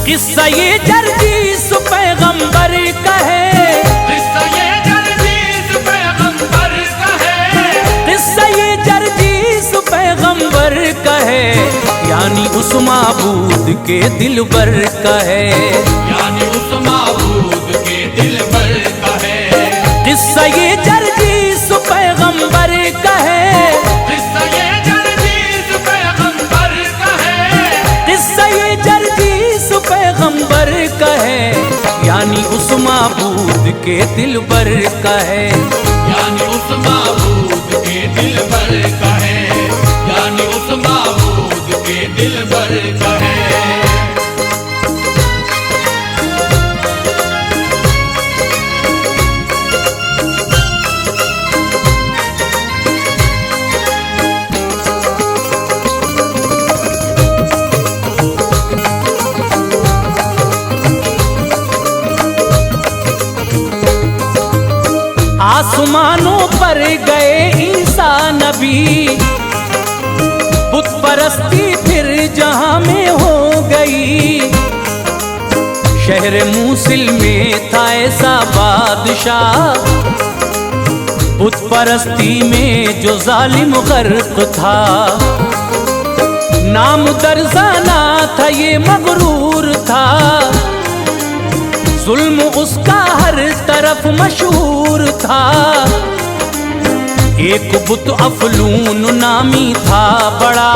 किस्सा ये जर्जीस पैगंबर का है, किस्सा ये जर्जीस पैगंबर का है। किस्सा ये जर्जीस पैगंबर का है, यानी उस माबूद के दिलबर का है। यानी उस माबूद के दिलबर का है। किस्सा ये जर्जीस पैगंबर का है, किस्सा ये जर्जीस पैगंबर का है। किस्सा ये जर्जीस पैगंबर का है, यानी उस माबूद के दिलबर का है। यानी उस माबूद के दिलबर का है। यानी उस माबूद के दिलबर का है। आसमानों पर गए ईसा नबी, बुत परस्ती फिर जहां में हो गई। शहर मूसिल में था ऐसा बादशाह, बुत परस्ती में जो जालिम गर्क था। नाम दरजाना था ये मगरूर था, जुल्म उसका हर तरफ मशहूर था। एक बुत अफलून नामी था बड़ा,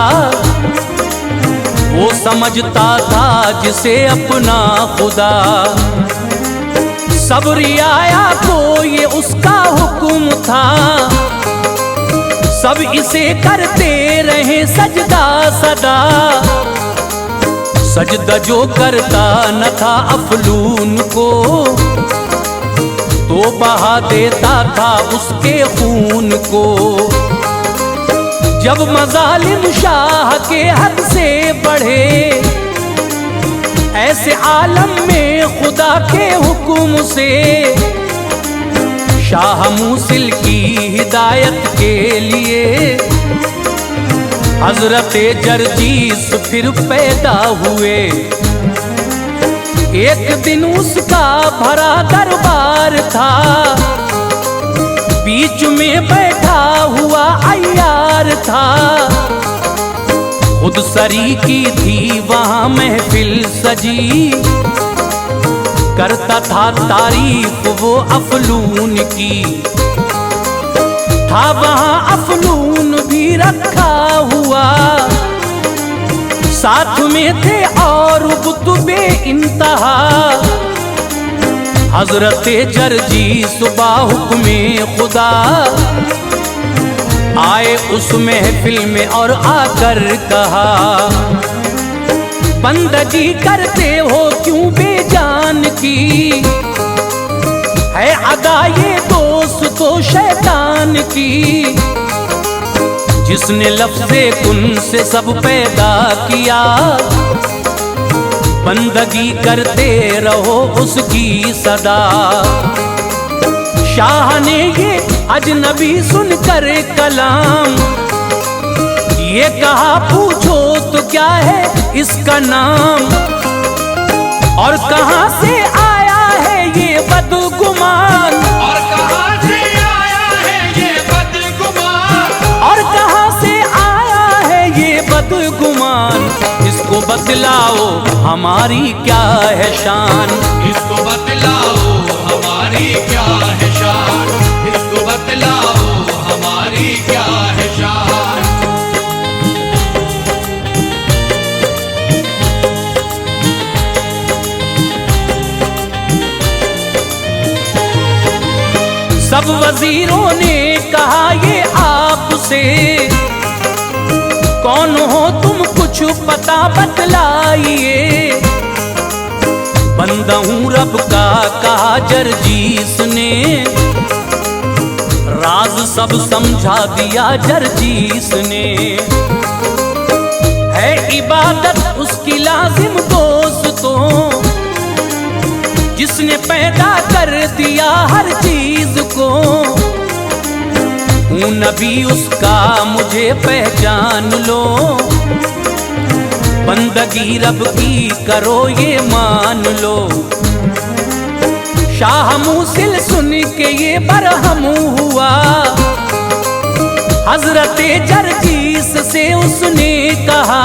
वो समझता था जिसे अपना खुदा। सब रियाया को ये उसका हुक्म था, सब इसे करते रहे सजदा सदा। सजदा जो करता न था अफलून को, तो बहा देता था उसके खून को। जब मजालिम शाह के हद से बढ़े, ऐसे आलम में खुदा के हुक्म से, शाह मूसिल की हिदायत के लिए हजरत जरजीस फिर पैदा हुए। एक दिन उसका भरा दरबार था, बीच में बैठा हुआ अय्यार था। खुद सरी की थी वहां महफिल सजी, करता था तारीफ वो अफलून की। था वहां अफलून भी रखा हुआ, साथ में थे और कुतुबे इंतहा। हजरत जरजीस हुक्मे खुदा आए उस महफिल में और आकर कहा, बंदगी करते हो क्यों बेजान की, है अदा ये दोस्त तो शैतान की। जिसने लफ्ज़े कुन से सब पैदा किया, बंदगी करते रहो उसकी सदा। शाह ने ये अजनबी सुनकर कलाम, ये कहा पूछो तो क्या है इसका नाम, और कहां से आया है ये बदगुमान, और कहां से आया है ये बदगुमान, और कहां से आया है ये बदगुमान। इसको बतलाओ हमारी क्या है शान, इसको बतलाओ हमारी क्या है शान, इसको बतलाओ हमारी क्या है शान। सब वजीरों ने कहा ये आपसे, कौन हो तुम कुछ पता बतलाइए। बंदा हूँ रब का कहा जरजीस ने, राज सब समझा दिया जरजीस ने। है इबादत उसकी लाजिम दोस्तों, जिसने पैदा कर दिया हर चीज को। हूँ नबी उसका मुझे पहचान लो, बंदगी रब की करो ये मान लो। शाह मूसिल सुन के ये बरहम हुआ, हजरत जरजीस से उसने कहा,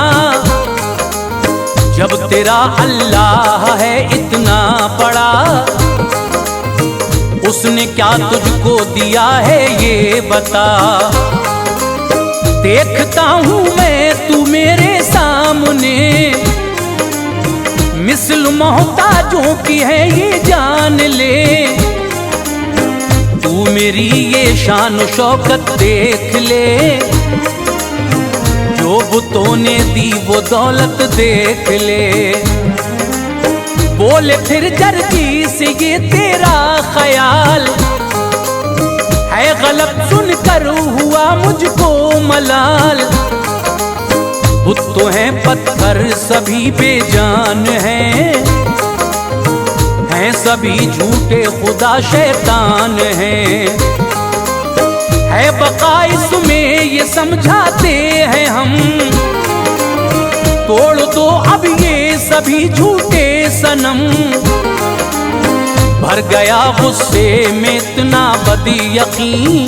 जब तेरा अल्लाह है इतना बड़ा, उसने क्या तुझको दिया है ये बता। देखता हूँ मैं तू मेरे सामने, मिसल मोहताजों की है ये जान ले। तू मेरी ये शान शौकत देख ले, जो बुतों ने दी वो दौलत देख ले। बोले फिर जरजीस ये तेरा ख्याल है गलत, सुनकर हुआ मुझको मलाल। बुत तो हैं पत्थर सभी बेजान हैं सभी झूठे खुदा शैतान हैं। है बका इसमें ये समझाते हैं हम। तोड़ दो अब ये सभी झूठे सनम। भर गया गुस्से में इतना बदी यकीन,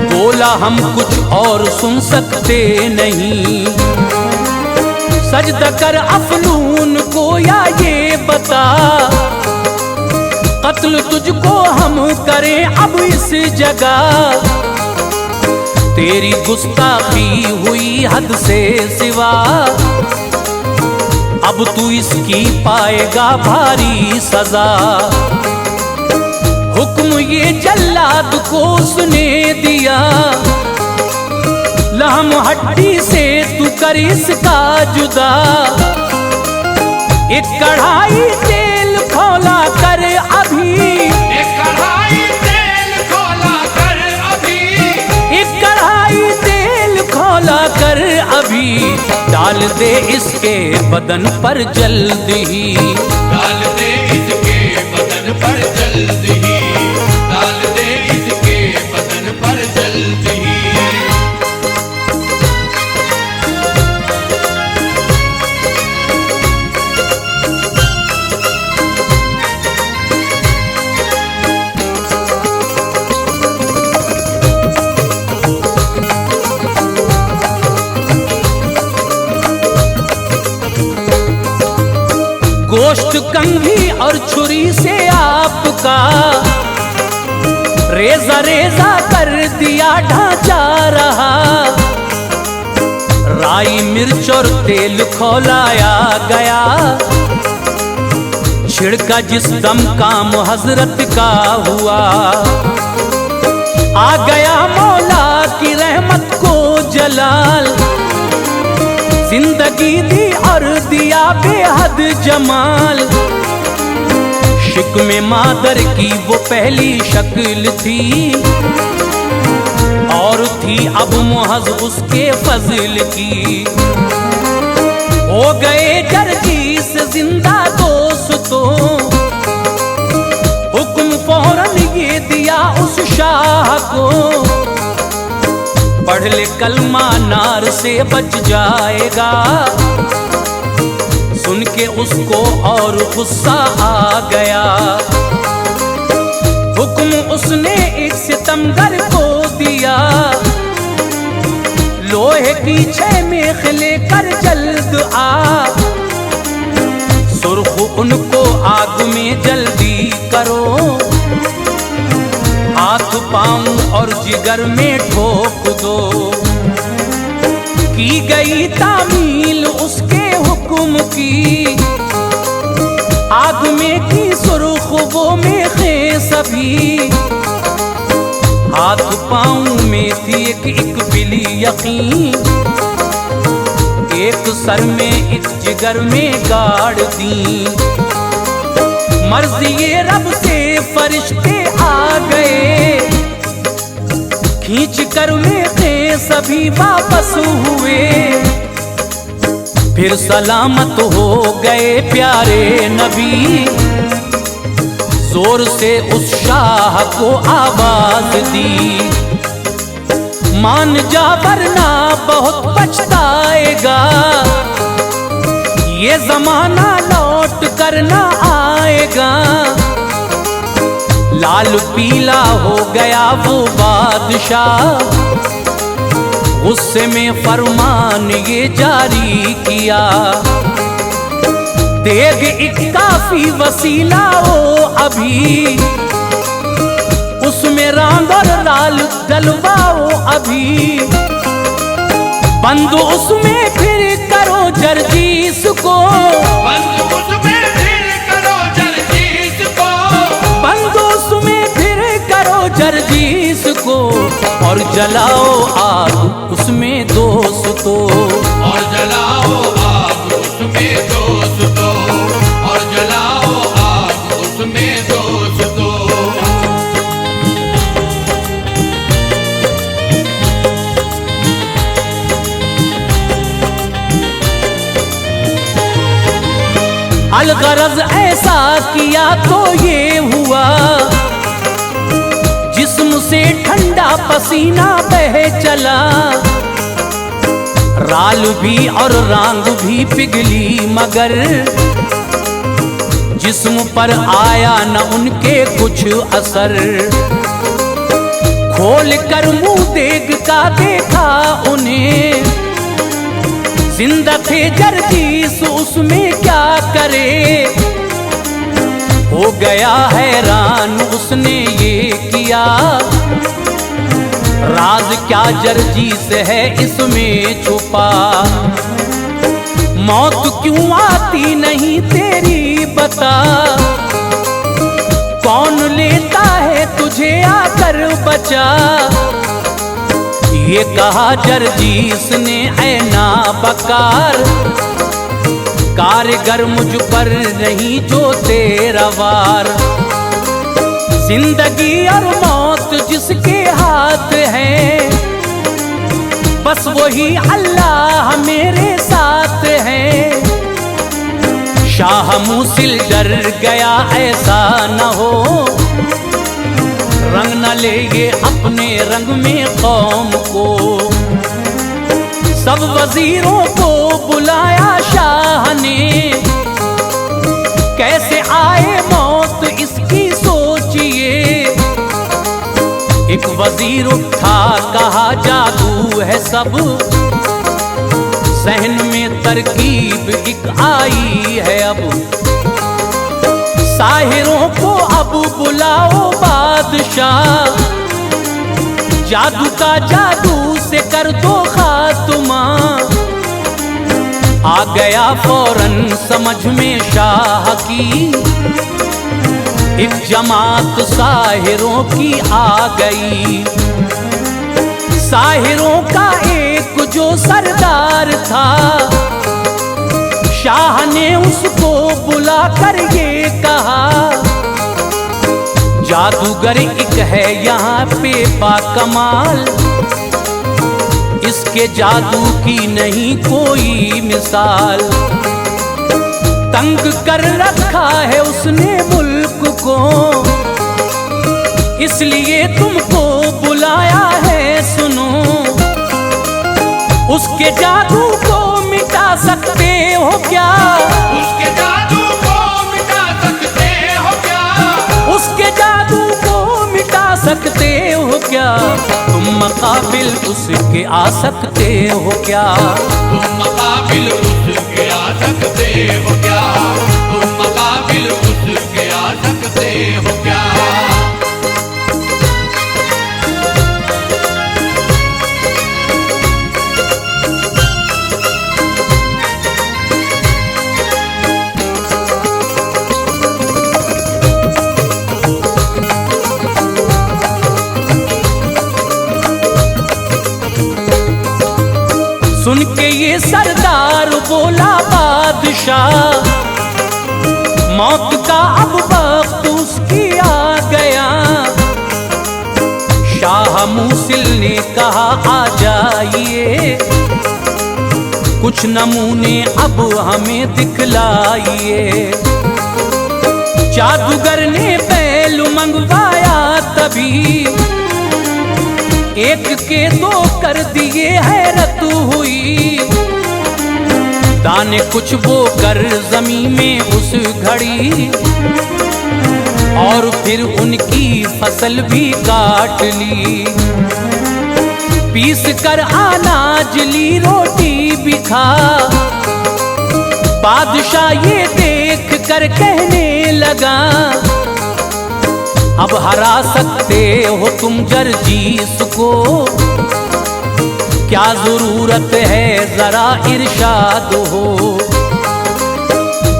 बोला हम कुछ और सुन सकते नहीं। सजदा कर अफलून को या ये बता, कत्ल तुझको हम करें अब इस जगह। तेरी गुस्ताखी हुई हद से सिवा, अब तू इसकी पाएगा भारी सजा। हुक्म ये जल्लाद को उसने दिया, लहम हड्डी से तू कर इसका जुदा। एक कढ़ाई तेल खोला कर अभी, एक कढ़ाई तेल खोला कर अभी, एक कढ़ाई तेल खोला कर अभी। डाल दे इसके बदन पर जल्द ही, डाल दे इसके बदन पर जल्द ही, डाल दे इसके बदन पर जल्द ही। गोश्त कंघी और छुरी से आपका रेजा रेजा कर दिया ढांचा रहा। राई मिर्च और तेल खौलाया गया, छिड़का जिस दम काम हजरत का हुआ। आ गया मौला की रहमत को जलाल, जिंदगी दी और दिया बेहद जमाल। शिक में मादर की वो पहली शक्ल थी, और थी अब मुहज उसके फजल की। हो गए जर्जी से जिंदा दोस्तों, हुक्म फौरन ये दिया उस शाह को। पढ़ ले कलमा नार से बच जाएगा, सुन के उसको और गुस्सा आ गया। हुक्म उसने एक सितमगर को दिया, लोहे की छह मेख लेकर जल्द आ। सुर्ख उनको आग में जल्दी करो, हाथ पांव और जिगर में ठोक दो। की गई तामील उसके हुक्म की, आग में की सुर्खबों में खे सभी। हाथ पांव में थी एक बिली यकीन, एक सर में एक जिगर में गाड़ दी। मर्जी ये रब से फरिश्ते आ गए, खींच कर मेखे सभी वापस हुए। फिर सलामत हो गए प्यारे नबी, जोर से उस शाह को आवाज दी। मान जा वरना बहुत पछताएगा, ये जमाना लौट कर ना आएगा। लाल पीला हो गया वो बादशाह, गुस्से में फरमान ये जारी किया। देख एक काफी वसीला हो अभी, उसमें रांग और लाल डलवाओ अभी। बंद उसमें फिर करो जर्जीस को, बंद उसमें फिर करो जर्जीस को, बंद उसमें फिर करो जर्जीस को। और जलाओ आग उसमें दोस्तों, और जलाओ आग उसमें दोस्तों, और जलाओ आग उसमें दोस्तों। अलगरज ऐसा किया तो ये हुआ, जिस्म से ठंडा पसीना बह चला, राल भी और रांग भी पिघली, मगर जिस्म पर आया न उनके कुछ असर। खोल कर मुंह देख का देखा उन्हें, जिंदा थे जर्जीस उसमें क्या करे। हो गया हैरान उसने ये किया, राज क्या जर्जीस है इसमें छुपा। मौत क्यों आती नहीं तेरी बता, कौन लेता है तुझे आकर बचा। ये कहा जर्जीस ने ऐ नाबकार, कारीगर मुझ पर नहीं जो तेरा वार। जिंदगी और मौत जिसके हाथ है, बस वही अल्लाह मेरे साथ है। शाह मूसिल डर गया ऐसा न हो, रंग न ले ये अपने रंग में कौम को। सब वजीरों को बुलाया शाह ने, कैसे आए मौत इसकी सोचिए। एक वजीर उठा कहा जादू है सब, सहन में तरकीब एक आई है अब। साहिरों को अब बुलाओ बादशाह, जादू का जादू से कर दो खात्मा। आ गया फौरन समझ में शाह की, एक जमात साहिरों की आ गई। साहिरों का एक जो सरदार था, शाह ने उसको बुला कर ये कहा, जादूगर एक है यहाँ पे बाकमाल, इसके जादू की नहीं कोई मिसाल। तंग कर रखा है उसने मुल्क को, इसलिए तुमको बुलाया है सुनो। उसके जादू को मिटा सकते हो क्या, उसके जादू को मिटा सकते हो क्या, उसके जादू को मिटा सकते हो क्या। तुम मुकाबिल उसके आ सकते हो क्या, तुम मुकाबिल उसके आ सकते हो क्या, तुम मुकाबिल उसके आ सकते हो क्या। सुन के ये सरदार बोला बादशाह, मौत का अब वक्त उसकी आ गया। शाह मूसिल ने कहा आ जाइए, कुछ नमूने अब हमें दिखलाइए। जादूगर ने बैल मंगवाया तभी, एक के दो कर दिए हैरत हुई। दाने कुछ बो कर जमीन में उस घड़ी, और फिर उनकी फसल भी काट ली। पीस कर अनाज ली रोटी भी खा, बादशाह ये देख कर कहने लगा, अब हरा सकते हो तुम जर्जीस को, क्या जरूरत है जरा इरशाद हो।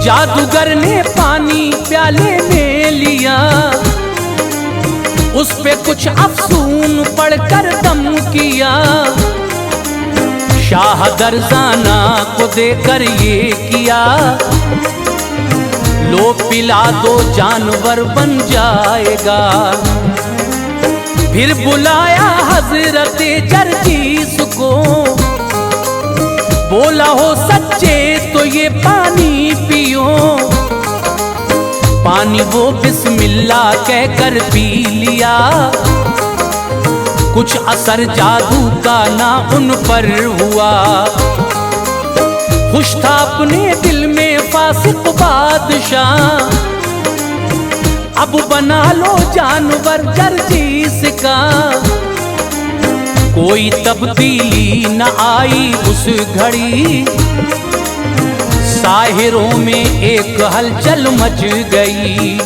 जादूगर ने पानी प्याले में लिया, उस पे कुछ अफसून पढ़कर दम किया। शाह दरजाना को देकर ये किया, लो पिला दो जानवर बन जाएगा। फिर बुलाया हजरत जर्जीस को, बोला हो सच्चे तो ये पानी पियो। पानी वो बिस्मिल्लाह कहकर पी लिया, कुछ असर जादू का ना उन पर हुआ। खुश था अपने दिल में फासिक बादशाह, अब बना लो जानवर जर्जीस का। कोई तब्दीली न आई उस घड़ी, साहिरों में एक हलचल मच गई।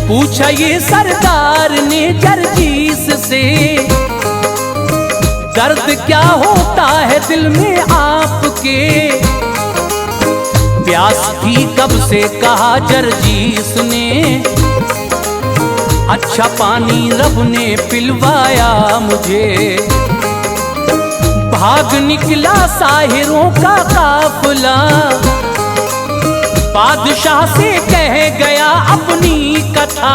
पूछा ये सरदार ने जर्जीस से, दर्द क्या होता है दिल में आपके। प्यास थी कब से कहा जर्जीस ने, अच्छा पानी रब ने पिलवाया मुझे। भाग निकला साहिरों का काफिला, बादशाह से कह गया अपनी कथा।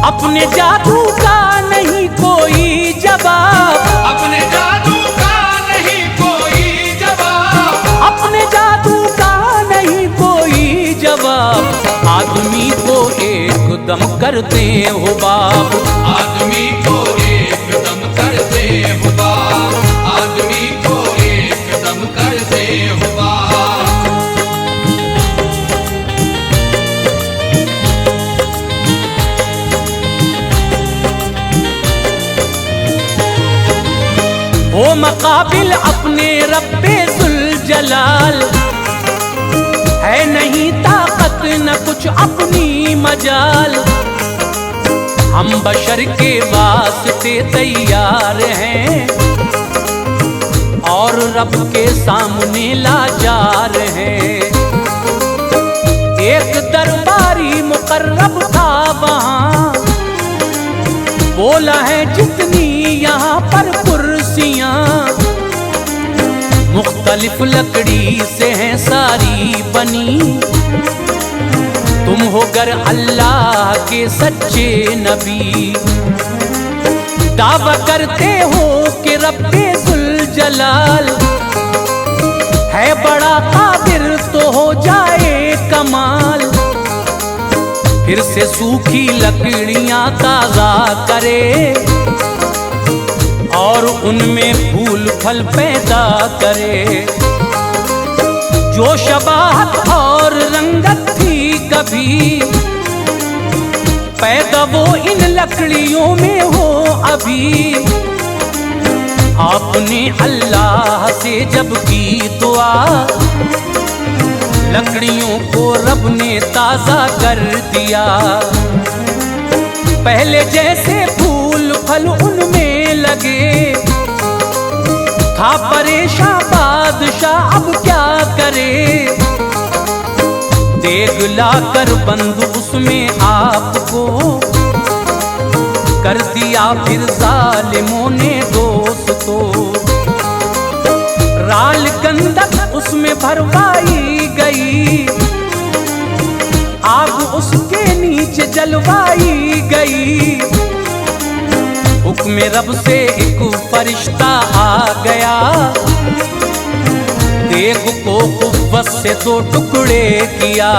अपने जादू का नहीं कोई जवाब, अपने जादू का नहीं कोई जवाब, अपने जादू का नहीं कोई जवाब। आदमी को एकदम करते हो बाप, आदमी को एकदम करते हो बाप, आदमी को एकदम करते हो बाप। वो मकाबिल अपने रब्बे जुल जलाल, है नहीं ताकत न कुछ अपनी मजाल। हम बशर के वास्ते तैयार हैं और रब के सामने लाचार हैं। एक दरबारी मुकर्रब था वहाँ, बोला है जितनी यहाँ पर कुर्सियाँ, मुख्तलिफ लकड़ी से हैं सारी बनी। तुम हो गर अल्लाह के सच्चे नबी, दावा करते हो कि रब्बे जुल जलाल है बड़ा कादिर तो हो जाए कमाल। फिर से सूखी लकड़ियां ताजा करे और उनमें फूल फल पैदा करे। जो शबाहत और रंगत थी कभी, पैदा वो इन लकड़ियों में हो अभी। आपने अल्लाह से जब की दुआ, लकड़ियों को रब ने ताजा कर दिया। पहले जैसे फूल फल उनमें लगे, था परेशान बादशाह अब क्या करे। देग लाकर बंद उसमें आपको कर दिया फिर जालिमों ने दोस्तों। राल गंधक उसमें भरवाई गई, आग उसके नीचे जलवाई गई। हुक्म रब से एक फरिश्ता आ गया, देग को कुव्वत से 2 टुकड़े किया।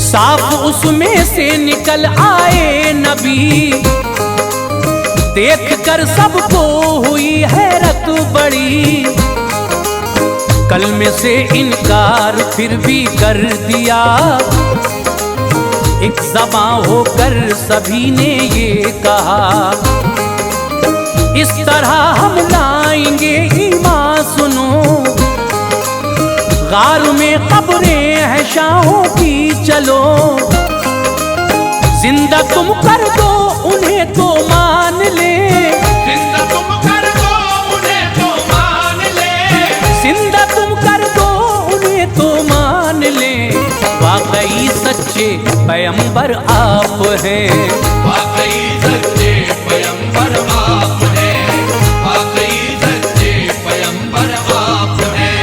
साफ उसमें से निकल आए नबी, देख कर सबको हुई हैरत बड़ी। कलमे से इनकार फिर भी कर दिया, एक ज़बां होकर सभी ने ये कहा। इस तरह हम लाएंगे ईमान सुनो, गार में कब्रें हैं शाहों की चलो। जिंदा तुम कर दो उन्हें तो मान ले, जिंदा तुम कर दो उन्हें तो मान ले, जिंदा तुम कर दो उन्हें तो मान ले। वाकई सच्चे पैगंबर आप हैं, वाकई सच्चे पैगंबर आप हैं, वाकई सच्चे पैगंबर आप हैं।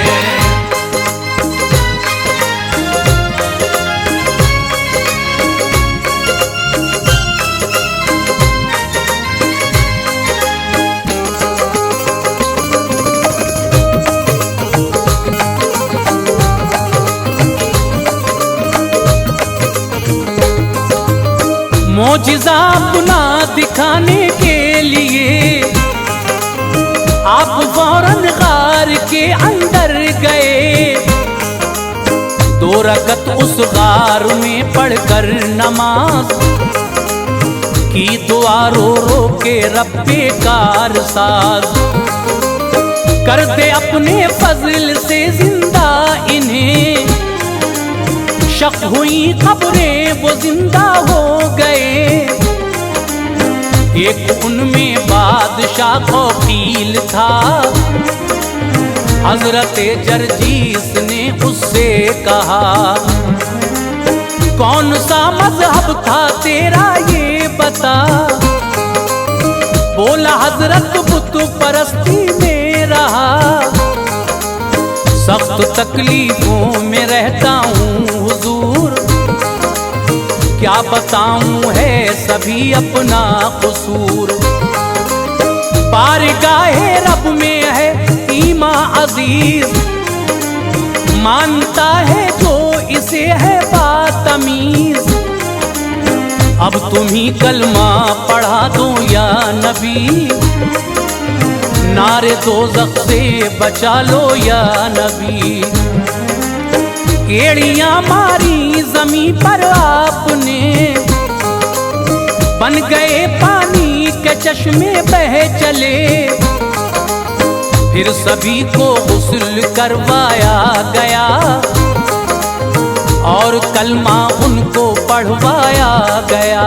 मोजिज़ा अपना दिखाने के लिए आप फौरन गार के अंदर गए। 2 रकत उस गार में पढ़कर नमाज की दुआ रो रो के रब्बे कार साज कर दे अपने फजल से जिंदा इन्हें। शक हुई खबरें वो जिंदा हो गए। एक उनमें बादशाह खौफील था, हजरत जरजीस ने उससे कहा कौन सा मजहब था तेरा ये बता। बोला हजरत बुत परस्ती में रहा, सख्त तकलीफों में रहता हूँ हुजूर। क्या बताऊं है सभी अपना कसूर। बारगाहे रब में है ईमा अजीज, मानता है जो इसे है बातमीज। अब तुम ही कलमा पढ़ा दो या नबी, नारे दोज़ख से बचा लो या नबी। एड़ियां मारी जमीन पर आपने, बन गए पानी के चश्मे बह चले। फिर सभी को गुस्ल करवाया गया और कलमा उनको पढ़वाया गया।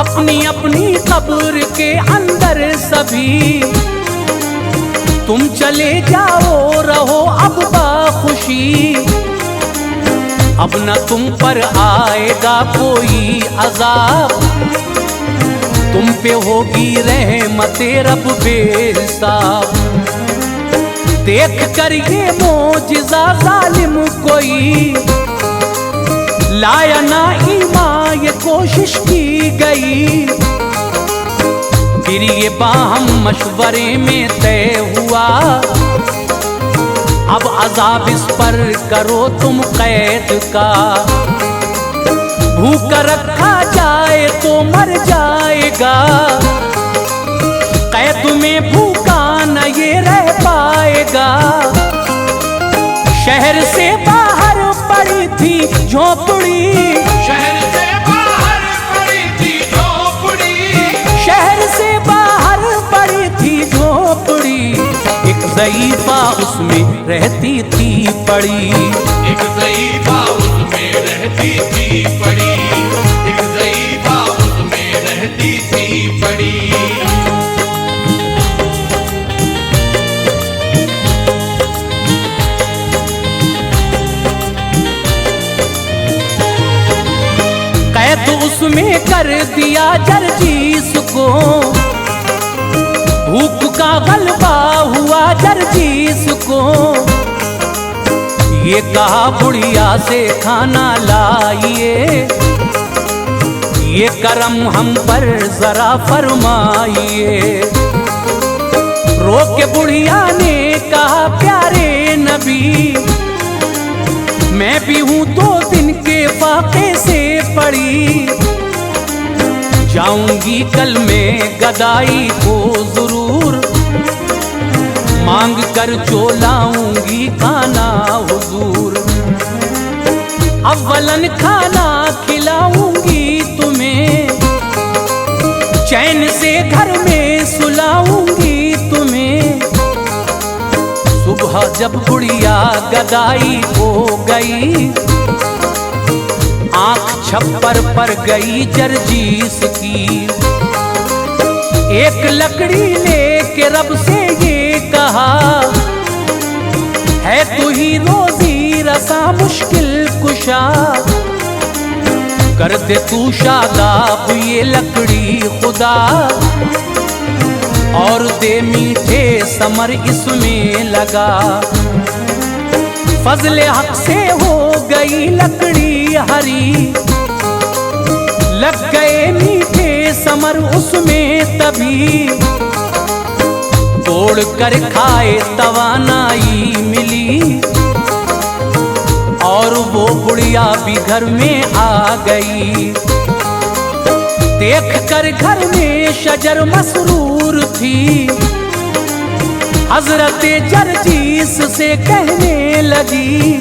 अपनी अपनी कब्र के अंदर सभी तुम चले जाओ, रहो अब बाखुशी। अब न तुम पर आएगा कोई अजाब, तुम पे होगी रहमते रब बेहिसाब। देख कर ये मोजिज़ा जालिम कोई लाया ना ईमान, ये कोशिश की गई। फिर ये बाहम मशवरे में तय हुआ, अब अजाब इस पर करो तुम कैद का। भूख रखा जाए तो मर जाएगा, कैद में भूखा न ये रह पाएगा। शहर से बाहर पड़ी थी झोपड़ी, शहर से बाहर पड़ी थी झोपड़ी, शहर से बाहर पड़ी थी झोपड़ी। एक ज़ईफ़ा उसमें रहती थी पड़ी, एक ज़ईफ़ा उसमें रहती थी पड़ी, एक ज़ईफ़ा उसमें रहती थी पड़ी। कैद उसमें कर दिया जरजीस को, भूख का गलबा हुआ जरजीस को। ये कहा बुढ़िया से खाना लाइए, ये करम हम पर जरा फरमाइए। रोके बुढ़िया ने कहा प्यारे नबी, मैं भी हूँ 2 दिन के फाके से पड़ी। जाऊंगी कल मैं गदाई को जरूर, मांग कर जो लाऊंगी खाना हुजूर। अव्वलन खाना खिलाऊंगी तुम्हें, चैन से घर में सुलाऊंगी तुम्हें। सुबह जब बुढ़िया गदाई हो गई, आंख छप्पर पर गई जरजीस की। एक लकड़ी लेके रब से ये कहा, है तू ही रोजी रसा मुश्किल कुशा। कर दे तू शादाब ये लकड़ी खुदा, और दे मीठे समर इसमें लगा। फजले हक से हो गई लकड़ी हरी, लग गए मीठे समर उसमें तभी। तोड़ कर खाए तवानाई मिली, और वो बुढ़िया भी घर में आ गई। देख कर घर में शजर मसरूर थी, हजरत जरजीस से कहने लगी,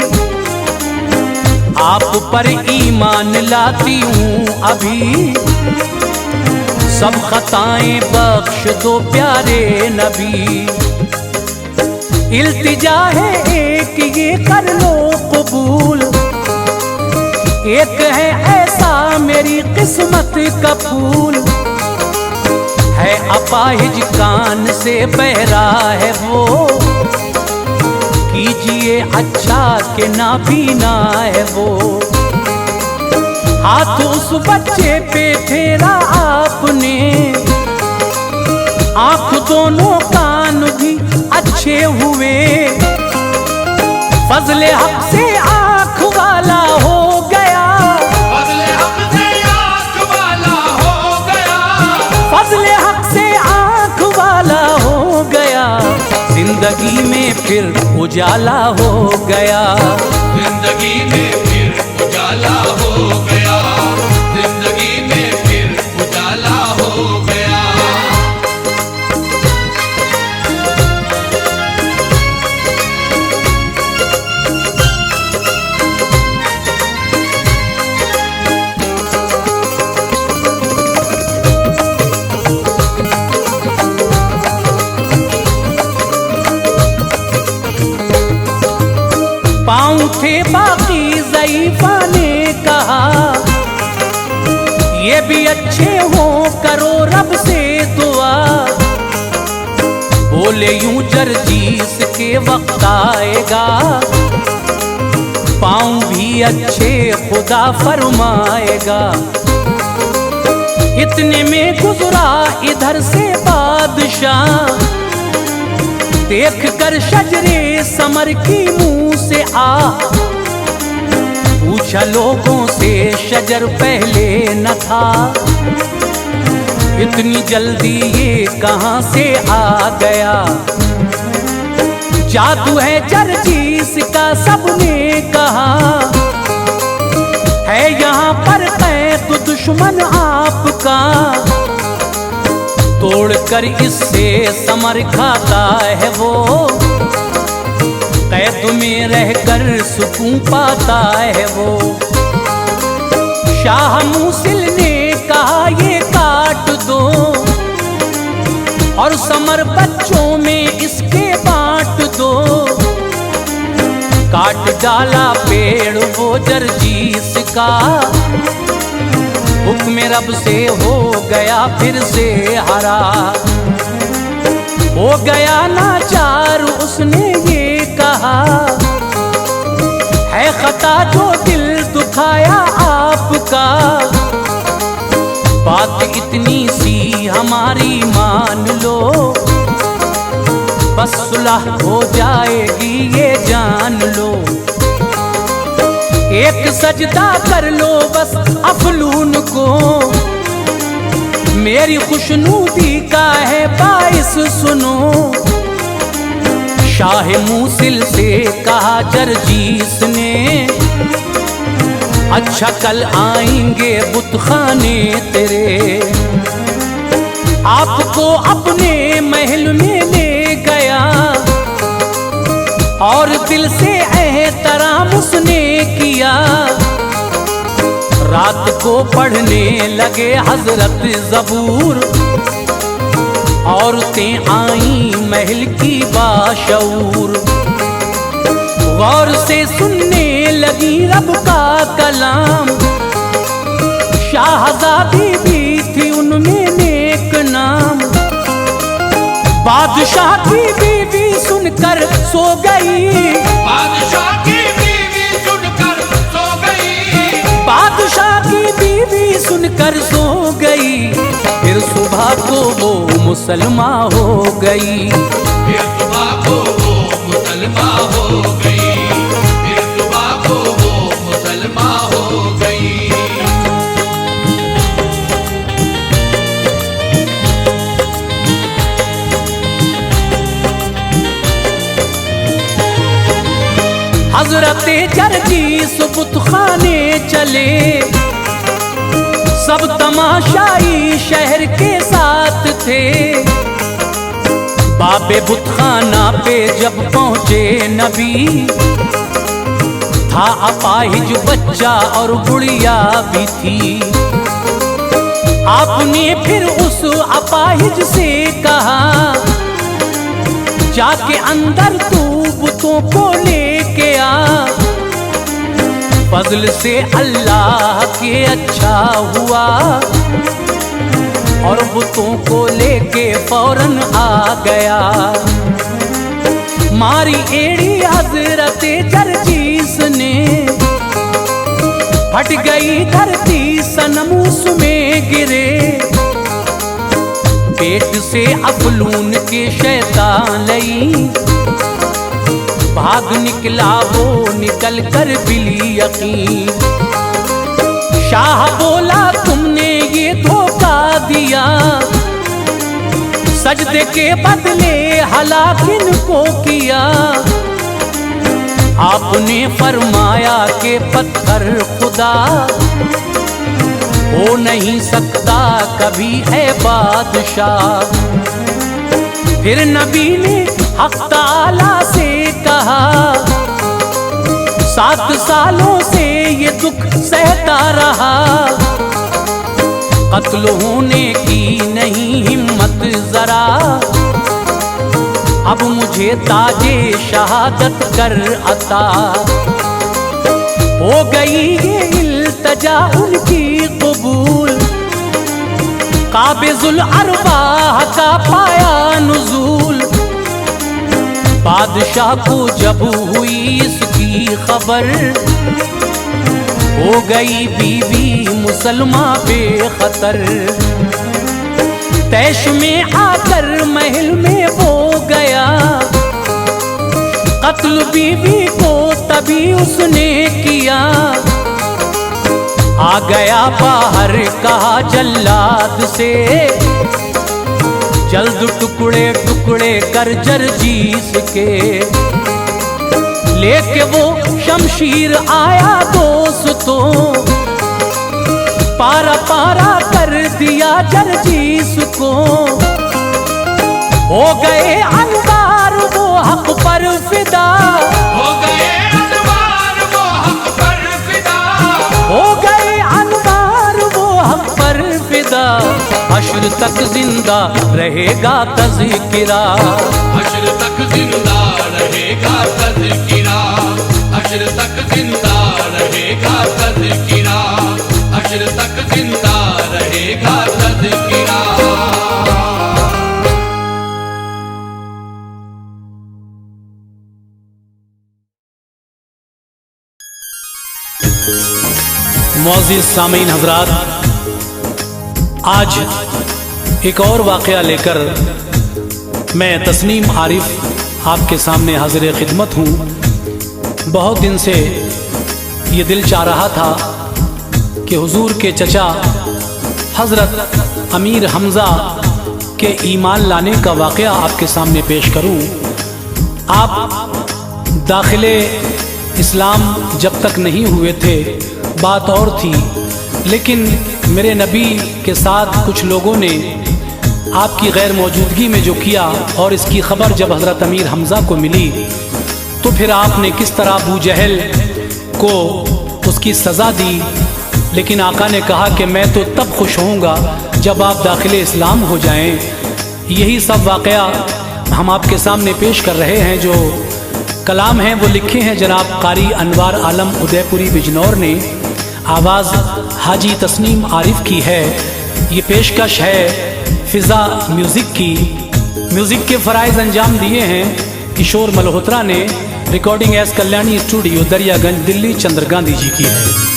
आप पर ईमान लाती हूँ अभी, सब खताएं बख्श दो प्यारे नबी। इल्तिजा है एक ये कर लो कबूल, एक है ऐसा मेरी किस्मत का फूल, है अपाहिज कान से बहरा है वो, कीजिए अच्छा के नाबीना है वो। हाथ उस बच्चे पे फेरा आपने, आंख दोनों कान भी अच्छे हुए, फजले हक से आंख वाला हो गया, फजले हक से आंख वाला हो गया, फजले हक से आंख वाला हो गया, जिंदगी में फिर उजाला हो गया, जिंदगी में फिर उजाला हो गया, जिंदगी में फिर उजाला हो गया। पाँव थे बाकी ज़ईफ़ा ने कहा, ये भी अच्छे हो करो रब से दुआ, बोले यूं जरजीस के वक्त आएगा, पाँव भी अच्छे खुदा फरमाएगा। इतने में गुजरा इधर से बादशाह, देख कर शजरे समर की मुंह से आ, पूछा लोगों से शजर पहले न था, इतनी जल्दी ये कहां से आ गया, जादू है जरजीस का सबने कहा, है यहाँ पर कैद दुश्मन आपका, तोड़ कर इससे समर खाता है वो, कैद में रहकर सुकून पाता है वो। शाह मूसिल ने कहा ये काट दो, और समर बच्चों में इसके बांट दो, काट डाला पेड़ वो जरजीस का, हुक्म रब से हो गया फिर से हरा, हो गया नाचार उसने ये कहा, है खता जो दिल दुखाया आपका, बात इतनी सी हमारी मान लो, बस सुलह हो जाएगी ये जान लो, एक सजदा कर लो बस अफलून को, मेरी खुशनूदी का है बाइस सुनो। शाह मूसिल से कहा जरजीस ने, अच्छा कल आएंगे बुतखाने तेरे, आपको अपने महल में ले गया, और दिल से एहतराम उसने किया, रात को पढ़ने लगे हजरत ज़बूर, औरतें आई महल की बाशऊर, गौर से सुनने लगी रब का कलाम, शाहजादी भी थी उनमें नेक नाम, बादशाह की बीवी सुनकर सो गई, बादशाह की बीवी सुनकर सो गई, बादशाह की बीवी सुनकर सो गई, फिर सुबह को वो मुसलमान हो गई, फिर सुबह को वो मुसलमान हो गई, फिर सुबह को वो मुसलमान हो गई। हजरत जरजीस बुतखाने चले, सब तमाशाई शहर के साथ थे। बाबे बुतखाना पे जब पहुंचे नबी, था अपाहिज बच्चा और गुड़िया भी थी। आपने फिर उस अपाहिज से कहा, जाके अंदर तू बुतों को लेके आ। फजल से अल्लाह के अच्छा हुआ और बुतों को लेके फौरन आ गया। मारी एड़ी हजरत जरजीस ने, फट गई धरती सनम उसमें गिरे। पेट से अफलून के शैतान लई, भाग निकला वो निकल कर बिली यकीन। शाह बोला तुमने ये धोखा दिया, सजदे के बदले हलाक इनको किया। आपने फरमाया कि पत्थर खुदा हो नहीं सकता कभी है बादशाह। फिर नबी ने हक ताला से कहा, 7 सालों से ये दुख सहता रहा। कत्ल होने की नहीं हिम्मत जरा, अब मुझे ताजे शहादत कर अता। हो गई ये इल्तजा उनकी कबूल, काबिजुल अरवाह का पाया नुजूल। बादशाह को जब हुई इसकी खबर, हो गई बीवी मुसलमा बेखतर। तैश में आकर महल में वो गया, कत्ल बीवी को तभी उसने किया। आ गया बाहर कहा जल्लाद से, जल्द टुकड़े टुकड़े कर जरजीस के। लेके वो शमशीर आया दोस्तों, पारा पारा कर दिया जरजीस को। हो गए अनवार वो हक पर फिदा, हो गए अनवार वो हक पर फिदा, हो गए अनवार वो हक पर फिदा। हश्र तक जिंदा रहेगा तज़किरा, हश्र तक जिंदा रहेगा तज़किरा, हश्र तक जिंदा रहेगा तज़किरा, हश्र तक जिंदा रहेगा तज़किरा। मुअज़्ज़िज़ सामीन हज़रात, आज एक और वाक़या लेकर मैं तस्नीम आरिफ आपके सामने हाज़िर खिदमत हूँ। बहुत दिन से ये दिल चाह रहा था कि हुजूर के चचा हज़रत अमीर हमज़ा के ईमान लाने का वाक़या आपके सामने पेश करूँ। आप दाखिले इस्लाम जब तक नहीं हुए थे बात और थी, लेकिन मेरे नबी के साथ कुछ लोगों ने आपकी गैर मौजूदगी में जो किया और इसकी खबर जब हज़रत अमीर हमज़ा को मिली, तो फिर आपने किस तरह अबू जहल को उसकी सज़ा दी। लेकिन आका ने कहा कि मैं तो तब खुश होऊंगा जब आप दाखिले इस्लाम हो जाएं। यही सब वाक़या हम आपके सामने पेश कर रहे हैं। जो कलाम हैं वो लिखे हैं जनाब कारी अनवार आलम उदयपुरी बिजनौर ने, आवाज़ हाजी तस्नीम आरिफ की है। ये पेशकश है फ़िज़ा म्यूज़िक की। म्यूज़िक के फ़राइज़ अंजाम दिए हैं किशोर मल्होत्रा ने। Recording S Kalyani studio Daryaganj Delhi Chandra Gandhi ji की है।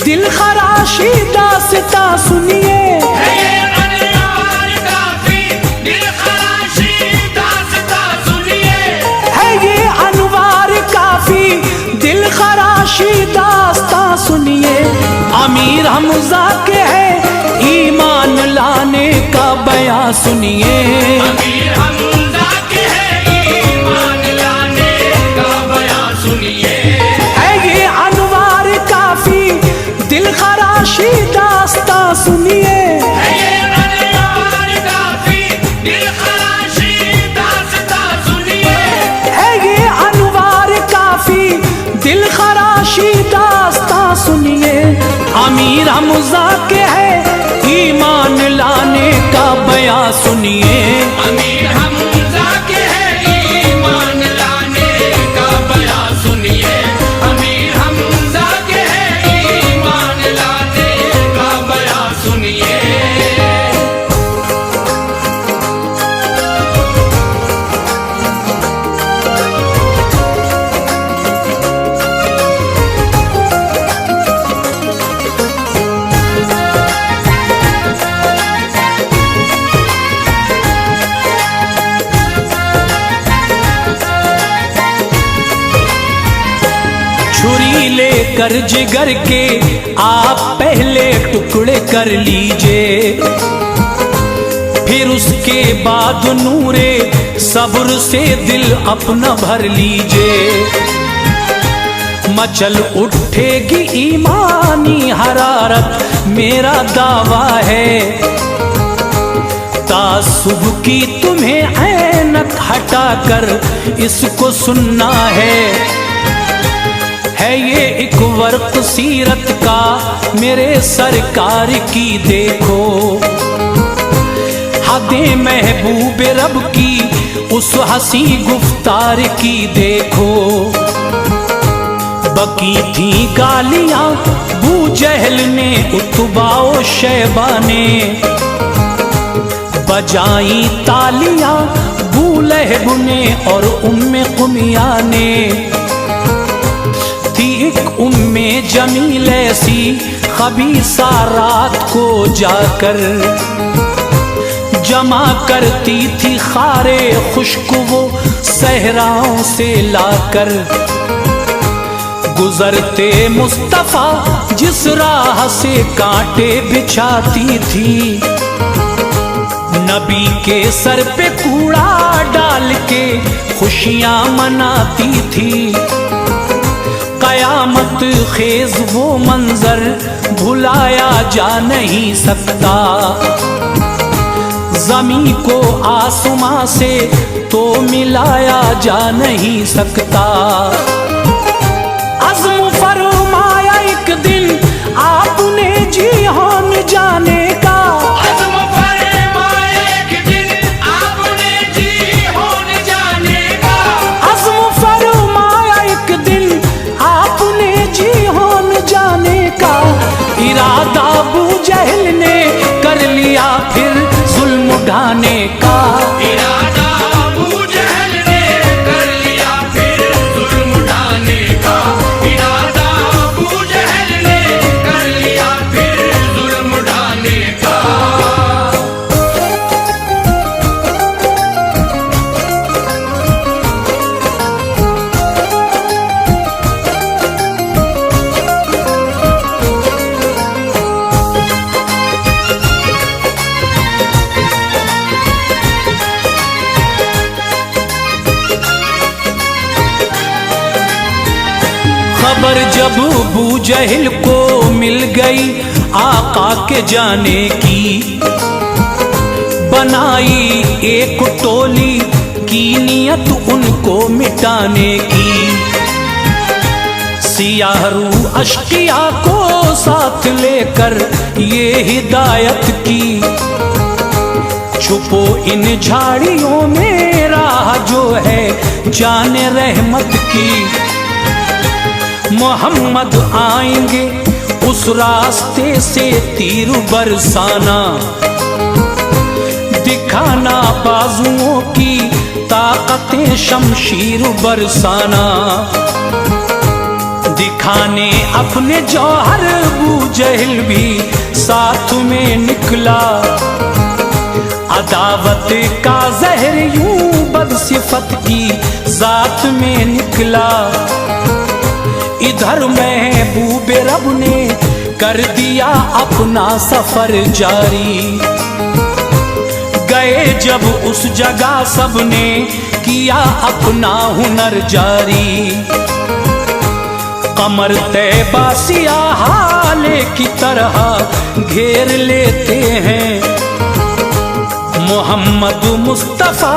दिल खराशी दास्तां सुनिए, अमीर हमजा के है ईमान लाने का बयां सुनिए। अमीर हमजा के है ईमान लाने का बयां सुनिए। है ये अनवार काफी दिल खराशी दास्तां सुनिए। है ये अनवार काफी दिल खराशी दास्तां सुनिए। है ये अनवार काफी दिल खराशी दास्तां सुनिए। अमीर हमजा के है ईमान लाने का बयां सुनिए। अमीर हमजा के है ईमान लाने का बयां सुनिए। अमीर हमजा के है ईमान लाने का बयां सुनिए। छुरी लेकर जिगर के आप पहले टुकड़े कर लीजिए, फिर उसके बाद नूरे सब्र से दिल अपना भर लीजिए। मचल उठेगी ईमानी हरारत मेरा दावा है। तासुब की तुम्हें ऐनक हटाकर इसको सुनना है ये एक वर्क सीरत का मेरे सरकार की देखो। हदे महबूब रब की उस हंसी गुफ्तार की देखो। बकी थी गालियां बू जहल ने उतबाओ शैबा ने, बजाई तालियां बू लहब ने और उम्मे कुमिया ने। एक उम्मे जमील ऐसी खबीसा रात को जाकर जमा करती थी खारे खुश्क वो सहराओं से लाकर। गुजरते मुस्तफा जिस राह से कांटे बिछाती थी, नबी के सर पे कूड़ा डाल के खुशियां मनाती थी। कयामत खेज वो मंजर भुलाया जा नहीं सकता। जमी को आसमां से तो मिलाया जा नहीं सकता। अज़्म फरमाया एक दिन आपने जिहान जाने का। अज़्म फरमाया एक दिन आपने जिहान जाने का। अज़्म फरमाया एक दिन आपने जिहान जाने का। इरादा अबू जहल ने कर लिया फिर जुल्म उठाने का। इरादा अबू जहल ने कर लिया फिर जुल्म उठाने का। इरादा अबू जहल ने कर लिया फिर जुल्म उठाने का। खबर जब अबू जहल को मिल गई आका के जाने की, बनाई एक टोली की नियत उनको मिटाने की। सियाहरू अश्किया को साथ लेकर ये हिदायत की, छुपो इन झाड़ियों में राह जो है जाने रहमत की। मोहम्मद आएंगे उस रास्ते से तीर बरसाना, दिखाना बाजुओं की ताकतें शमशीर बरसाना। दिखाने अपने जौहर अबू जहल भी साथ में निकला। अदावत का जहर यूं बदसिफत की जात में निकला। इधर महबूब रब ने कर दिया अपना सफर जारी। गए जब उस जगह सबने किया अपना हुनर जारी। कमर तैबा सियाह हाले की तरह घेर लेते हैं। मोहम्मद मुस्तफा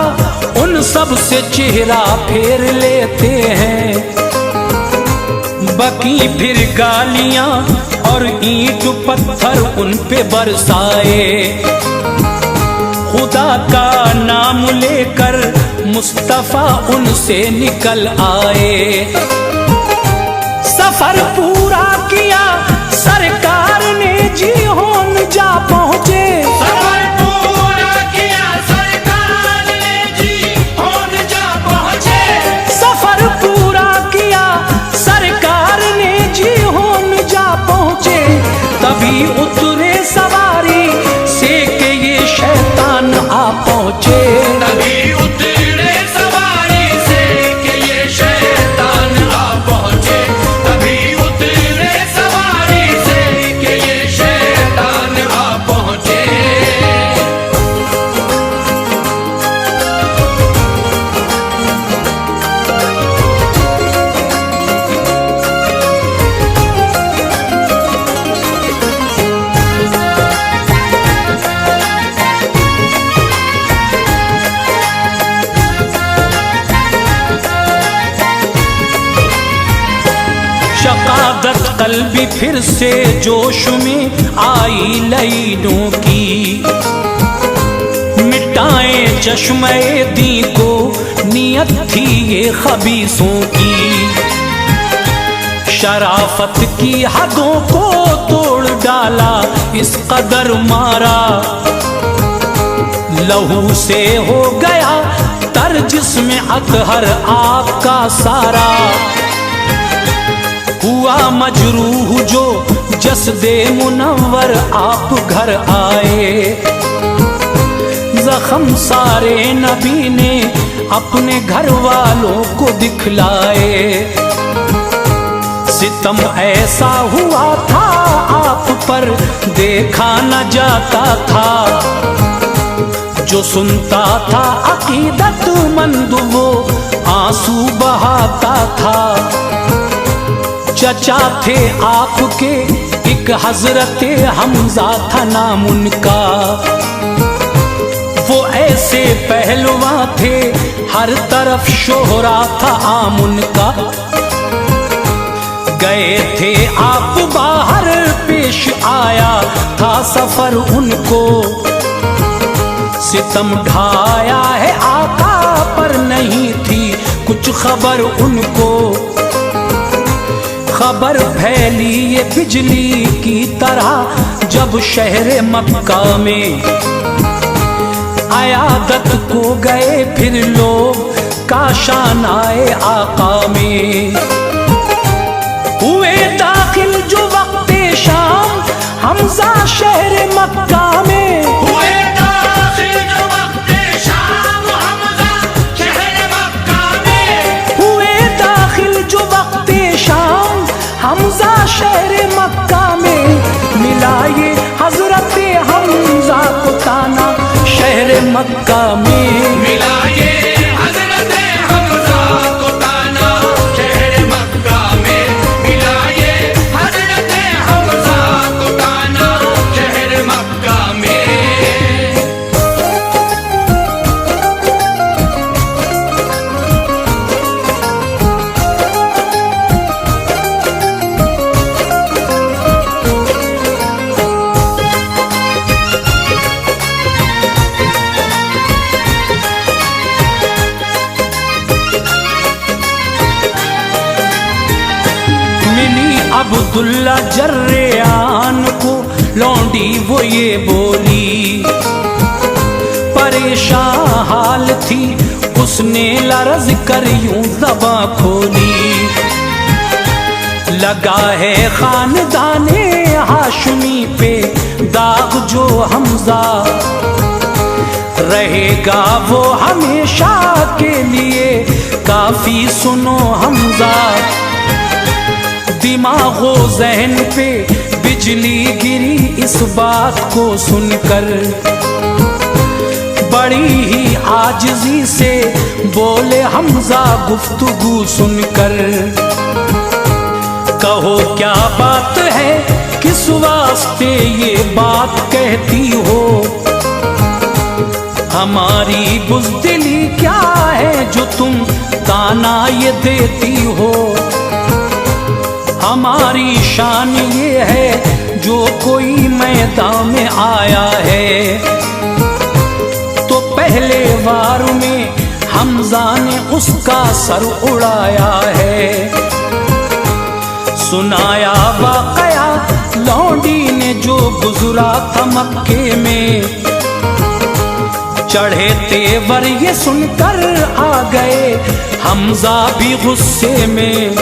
उन सब से चेहरा फेर लेते हैं। बकी फिर गालियां और ईंट पत्थर उन पे बरसाए। खुदा का नाम लेकर मुस्तफा उनसे निकल आए। सफर पूरा किया सरकार ने जी होन जा पहुंचे। सफर पूरा किया सरकार ने जी होन जा पहुंचे। सफर पूरा किया सरकार ने जी होन जा पहुंचे। तभी उतरे सवारी से के ये शैतान आ पहुंचे। तभी उतरे सवारी से कि ये शैतान आ पहुंचे। तभी उतरे सवारी से कि ये शैतान आ पहुंचे। शकादत कल्बी फिर से जोश में आई लईनों की। मिटाए चश्मे दी को नियत थी ये खबीसों की। शराफत की हदों को तोड़ डाला इस कदर मारा। लहू से हो गया तर जिस्म अतहर आपका सारा। हुआ मजरूह जो जसदे मुनव्वर आप घर आए। जख्म सारे नबी ने अपने घर वालों को दिखलाए। सितम ऐसा हुआ था आप पर देखा न जाता था। जो सुनता था अकीदतमंद वो आंसू बहाता था। चचा थे आपके एक हजरते हमजा था नाम उनका। वो ऐसे पहलवा थे हर तरफ शोहरा था आम उनका। गए थे आप बाहर पेश आया था सफर उनको। सितम ढाया है आका पर नहीं थी कुछ खबर उनको। खबर फैली ये बिजली की तरह जब शहर मक्का में। अयादत को गए फिर लोग काशान आए आका में। हुए दाखिल जो वक्त शाम हमजा शहर मक्का में। हुए दाखिल जो वक्त शाम हमजा शहर मक्का में। हुए दाखिल जो वक्त शाम हमजा शहर मक्का में। मिला ये हजरत हमजा को ताना शहर मक्का में। मिला ये हजरत हमजा को ताना शहर मक्का में। मिला ये हजरत हमजा को ताना शहर मक्का में। अब्दुल्ला जर्रेआन को लौंडी वो ये बोली। परेशान हाल थी उसने लरज कर यूं ज़बां खोली। लगा है खानदाने हाशमी पे दाग जो हमजा। रहेगा वो हमेशा के लिए काफी सुनो हमजा। दिमागो जहन पे बिजली गिरी इस बात को सुनकर, बड़ी ही आजिज़ी से बोले हमजा गुफ्तगू सुनकर। कहो क्या बात है, किस वास्ते ये बात कहती हो, हमारी बुज़दिली क्या है जो तुम ताना ये देती हो। हमारी शान ये है जो कोई मैदान में आया है, तो पहले वार में हमजा ने उसका सर उड़ाया है। सुनाया वाकया लौंडी ने जो गुजरा था मक्के में, चढ़े तेवर ये सुनकर आ गए हमजा भी गुस्से में।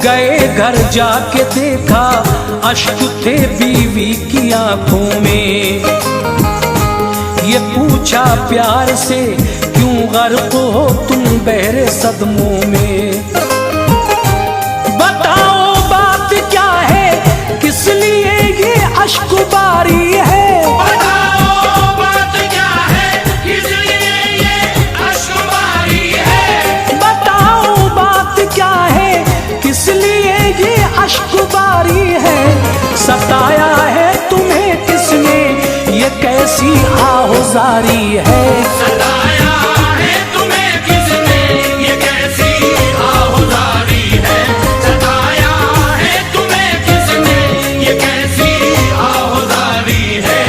गए घर जाके देखा अश्क थे बीवी की आंखों में। ये पूछा प्यार से क्यों गर्क हो तुम बहरे सदमों में। बताओ बात क्या है, किस लिए ये अश्क बारी है। बताओ बात क्या है, किस लिए ये अश्क बारी है। बताओ बात क्या है, किस लिए ये अश्क बारी है। सताया है तुम्हें किसने, ये कैसी आहुजारी है। सताया है तुम्हें किसने, ये कैसी आहुजारी है। सताया है तुम्हें किसने, ये कैसी आहुजारी है।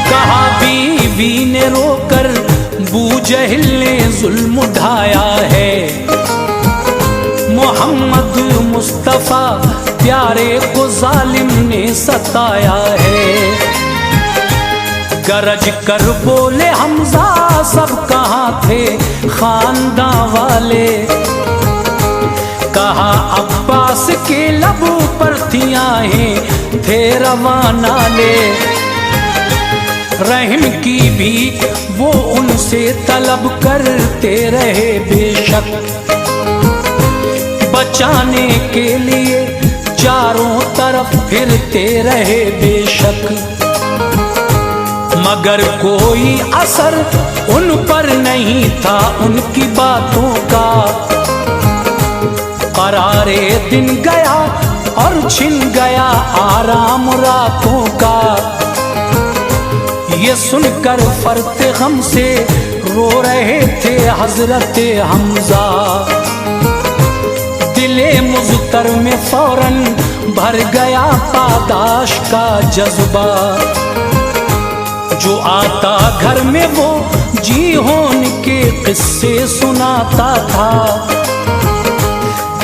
कहा बीवी ने रोकर बूजहल ने जुल्म उठाया है। मोहम्मद मुस्तफा प्यारे को जालिम ने सताया है। गरज कर बोले हमजा सब कहाँ थे खानदान वाले। कहा अब्बास के लब पर थी आहें थे रवाना ले। रहम की भी वो उनसे तलब करते रहे बेशक। बचाने के लिए चारों तरफ फिरते रहे बेशक। मगर कोई असर उन पर नहीं था उनकी बातों का। करारे दिन गया और छिन गया आराम रातों का। ये सुनकर फरते गम से रो रहे थे हजरत हमजा। दिले मुज़तर में फौरन भर गया पादाश का जज्बा। जो आता घर में वो जी होन के किस्से सुनाता था।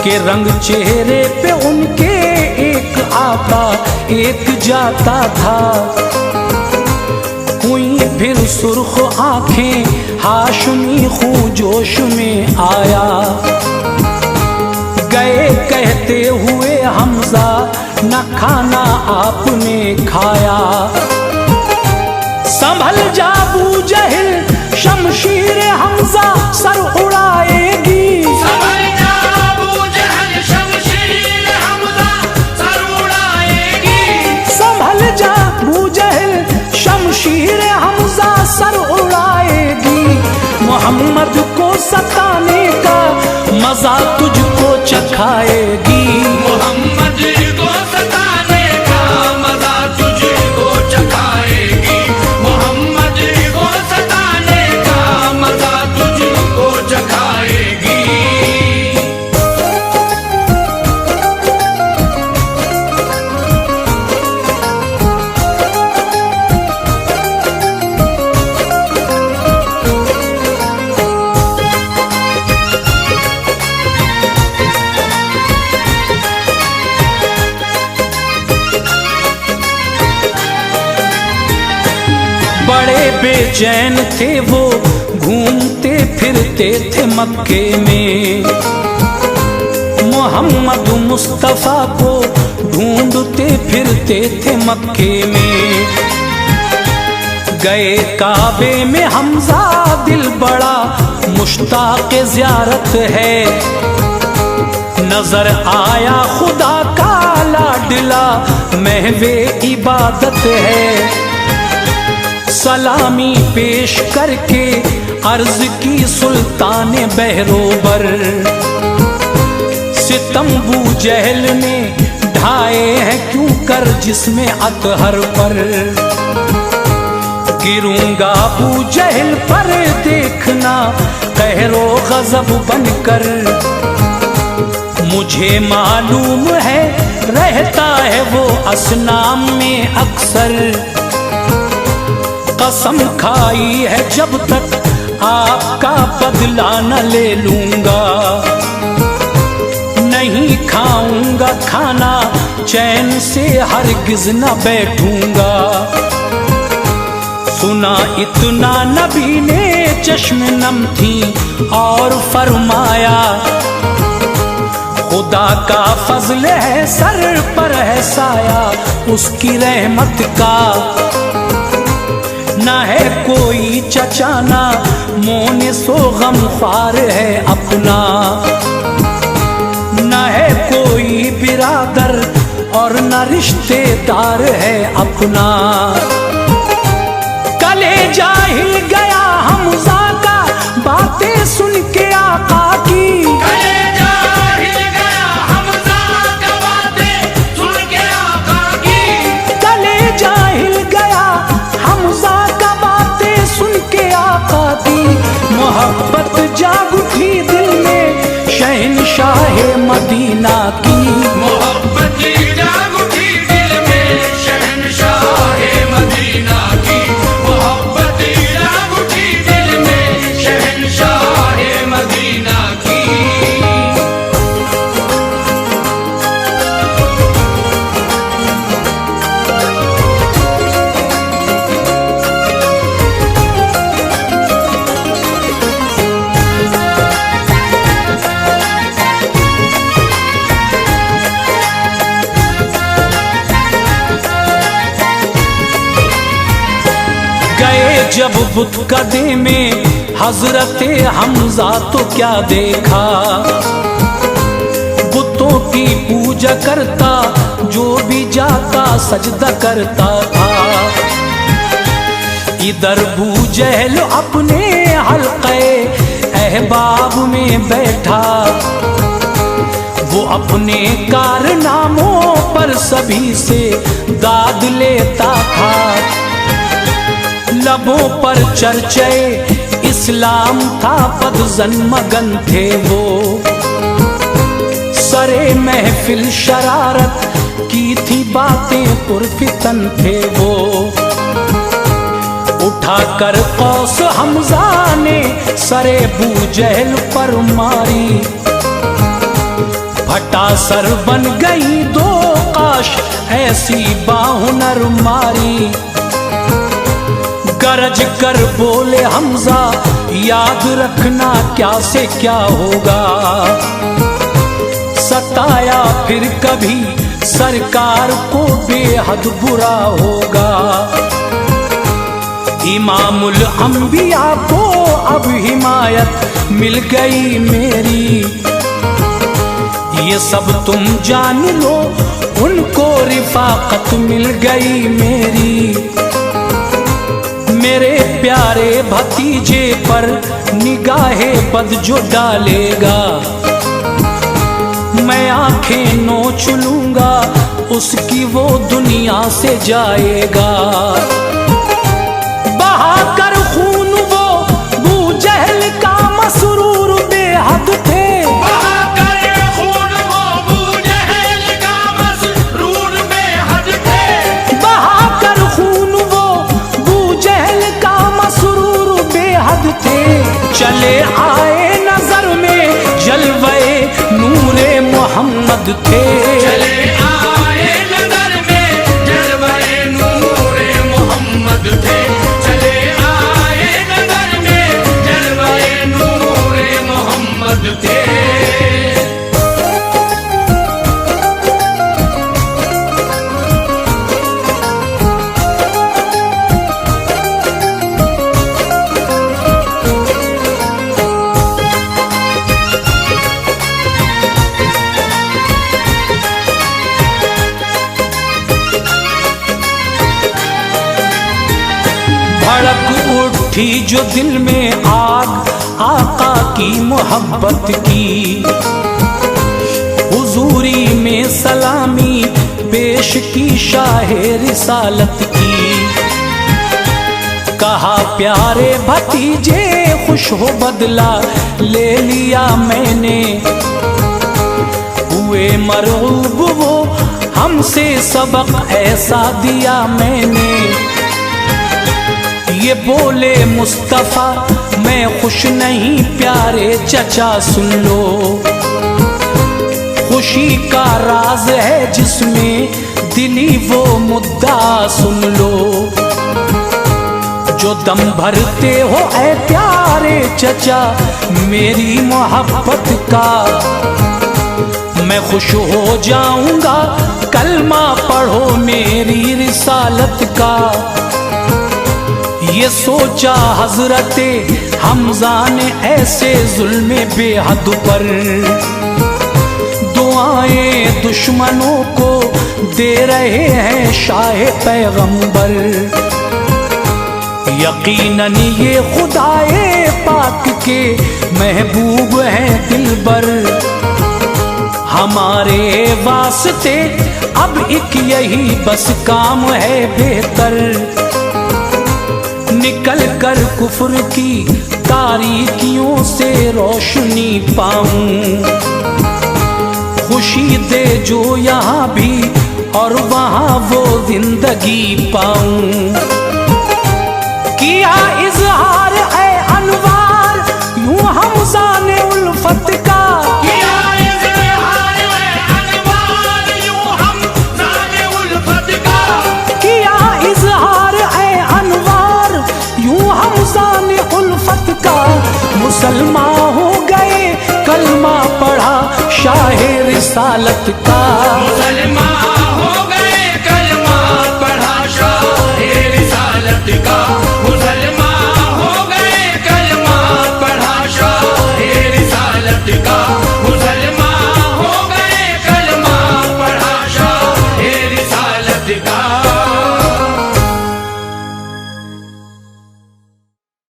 कि रंग चेहरे पे उनके एक आता एक जाता था। हुई फिर सुर्ख आंखें हाशमी खूं जोश में आया। गए कहते हुए हमजा न खाना आपने खाया। संभल जा बूजहल शमशीर हमजा सर उड़ाएगी। संभल जा बूजहल शमशीर हमजा सर उड़ाएगी। संभल जा बूजहल शमशीर हमजा सर उड़ाएगी। मोहम्मद को सताने का मजा तुझको चखाएगी। मोहम्मद को सताने का मजा तुझको चखाएगी। मोहम्मद को सताने का मजा तुझको चखाएगी। बड़े बेचैन थे वो, घूमते फिरते थे मक्के में, मोहम्मद मुस्तफा को ढूंढते फिरते थे मक्के में। गए काबे में हमजा, दिल बड़ा मुश्ताक ज़ियारत है, नजर आया खुदा का लाडला महवे इबादत है। सलामी पेश करके अर्ज की सुल्तान बहरोबर, सितम बू जहल ने ढाए हैं क्यों कर जिसमें अतहर पर। गिरूंगा बू जहल पर देखना कहरो गजब बनकर, मुझे मालूम है रहता है वो असनाम में अक्सर। कसम खाई है जब तक आपका बदला न ले लूंगा, नहीं खाऊंगा खाना चैन से हरगिज न बैठूंगा। सुना इतना नबी ने चश्म नम थी और फरमाया, खुदा का फजल है सर पर है साया उसकी रहमत का। ना है कोई चचाना मोने सो गमख्वार है अपना, ना है कोई बिरादर और न रिश्तेदार है अपना। कलेजा हिल गया हमजा का बातें सुन के आका की, कलेजा हिल गया हमजा का बातें सुन के आका की। कलेजा हिल गया हमजा का बातें सुन के आका की। मोहब्बत जाग उठी दिल में शहंशाह मदीना की, मोहब्बत जाग उठी दिल में शहंशाह मदीना की। मोहब्बत जाग उठी दिल में शहंशाह मदीना की। गए जब बुत कदे में हजरते हमजा तो क्या देखा, बुतों की पूजा करता जो भी जाता सजदा करता था। इधर बू जहल अपने हल्के अहबाब में बैठा, वो अपने कारनामों पर सभी से दाद लेता था। लबों पर चर्चे इस्लाम था पदजन मगन थे वो, सरे महफिल शरारत की थी बातें पुरफितन थे वो। उठाकर कौस हमजा ने सरे बू जहल पर मारी, फटा सर बन गई दो काश ऐसी बाहुनर मारी। गरज कर बोले हमजा याद रखना क्या से क्या होगा, सताया फिर कभी सरकार को बेहद बुरा होगा। इमामुल अंबिया को अब हिमायत मिल गई मेरी, ये सब तुम जान लो उनको रिफाकत मिल गई मेरी। मेरे प्यारे भतीजे पर निगाहे बद जो डालेगा, मैं आंखें नोच लूंगा उसकी वो दुनिया से जाएगा। बहाकर खून वो बू जहल का मसरूर बेहद थे, बहाकर खून वो बू जहल का मसरूर बेहद थे। बहाकर खून वो बू जहल का मसरूर बेहद थे। चले आए नजर में जलवे नूरे मोहम्मद थे, चले आए नजर में जलवे नूरे मोहम्मद थे। उठी जो दिल में आग आका की मोहब्बत की, हुजूरी में सलामी पेश की शाहे रिसालत की। कहा प्यारे भतीजे खुश हो बदला ले लिया मैंने, हुए मरगूब वो हमसे सबक ऐसा दिया मैंने। ये बोले मुस्तफा मैं खुश नहीं प्यारे चचा सुन लो, खुशी का राज है जिसमें दिली वो मुद्दा सुन लो। जो दम भरते हो ऐ प्यारे चचा मेरी मोहब्बत का, मैं खुश हो जाऊंगा कलमा पढ़ो मेरी रिसालत का। ये सोचा हजरते हमजा ने ऐसे जुल्म बेहद पर, दुआएं दुश्मनों को दे रहे हैं शाह पैगंबर। यकीनन ये खुदाए पाक के महबूब हैं दिलबर, हमारे वास्ते अब एक यही बस काम है बेहतर। निकल कर कुफ्र की तारीकियों से रोशनी पाऊं, खुशी दे जो यहाँ भी और वहाँ वो जिंदगी पाऊं। किया इजहार है अनवार यूं हमजा ने उल्फत का, किया इज़हार है अनवार यूं हमजा ने उल्फत का। किया इजहार है अनवार यूं हमजा ने उल्फत का। मुसलमान हो गए कलमा पढ़ा शाह रिसालत का। मुसलमान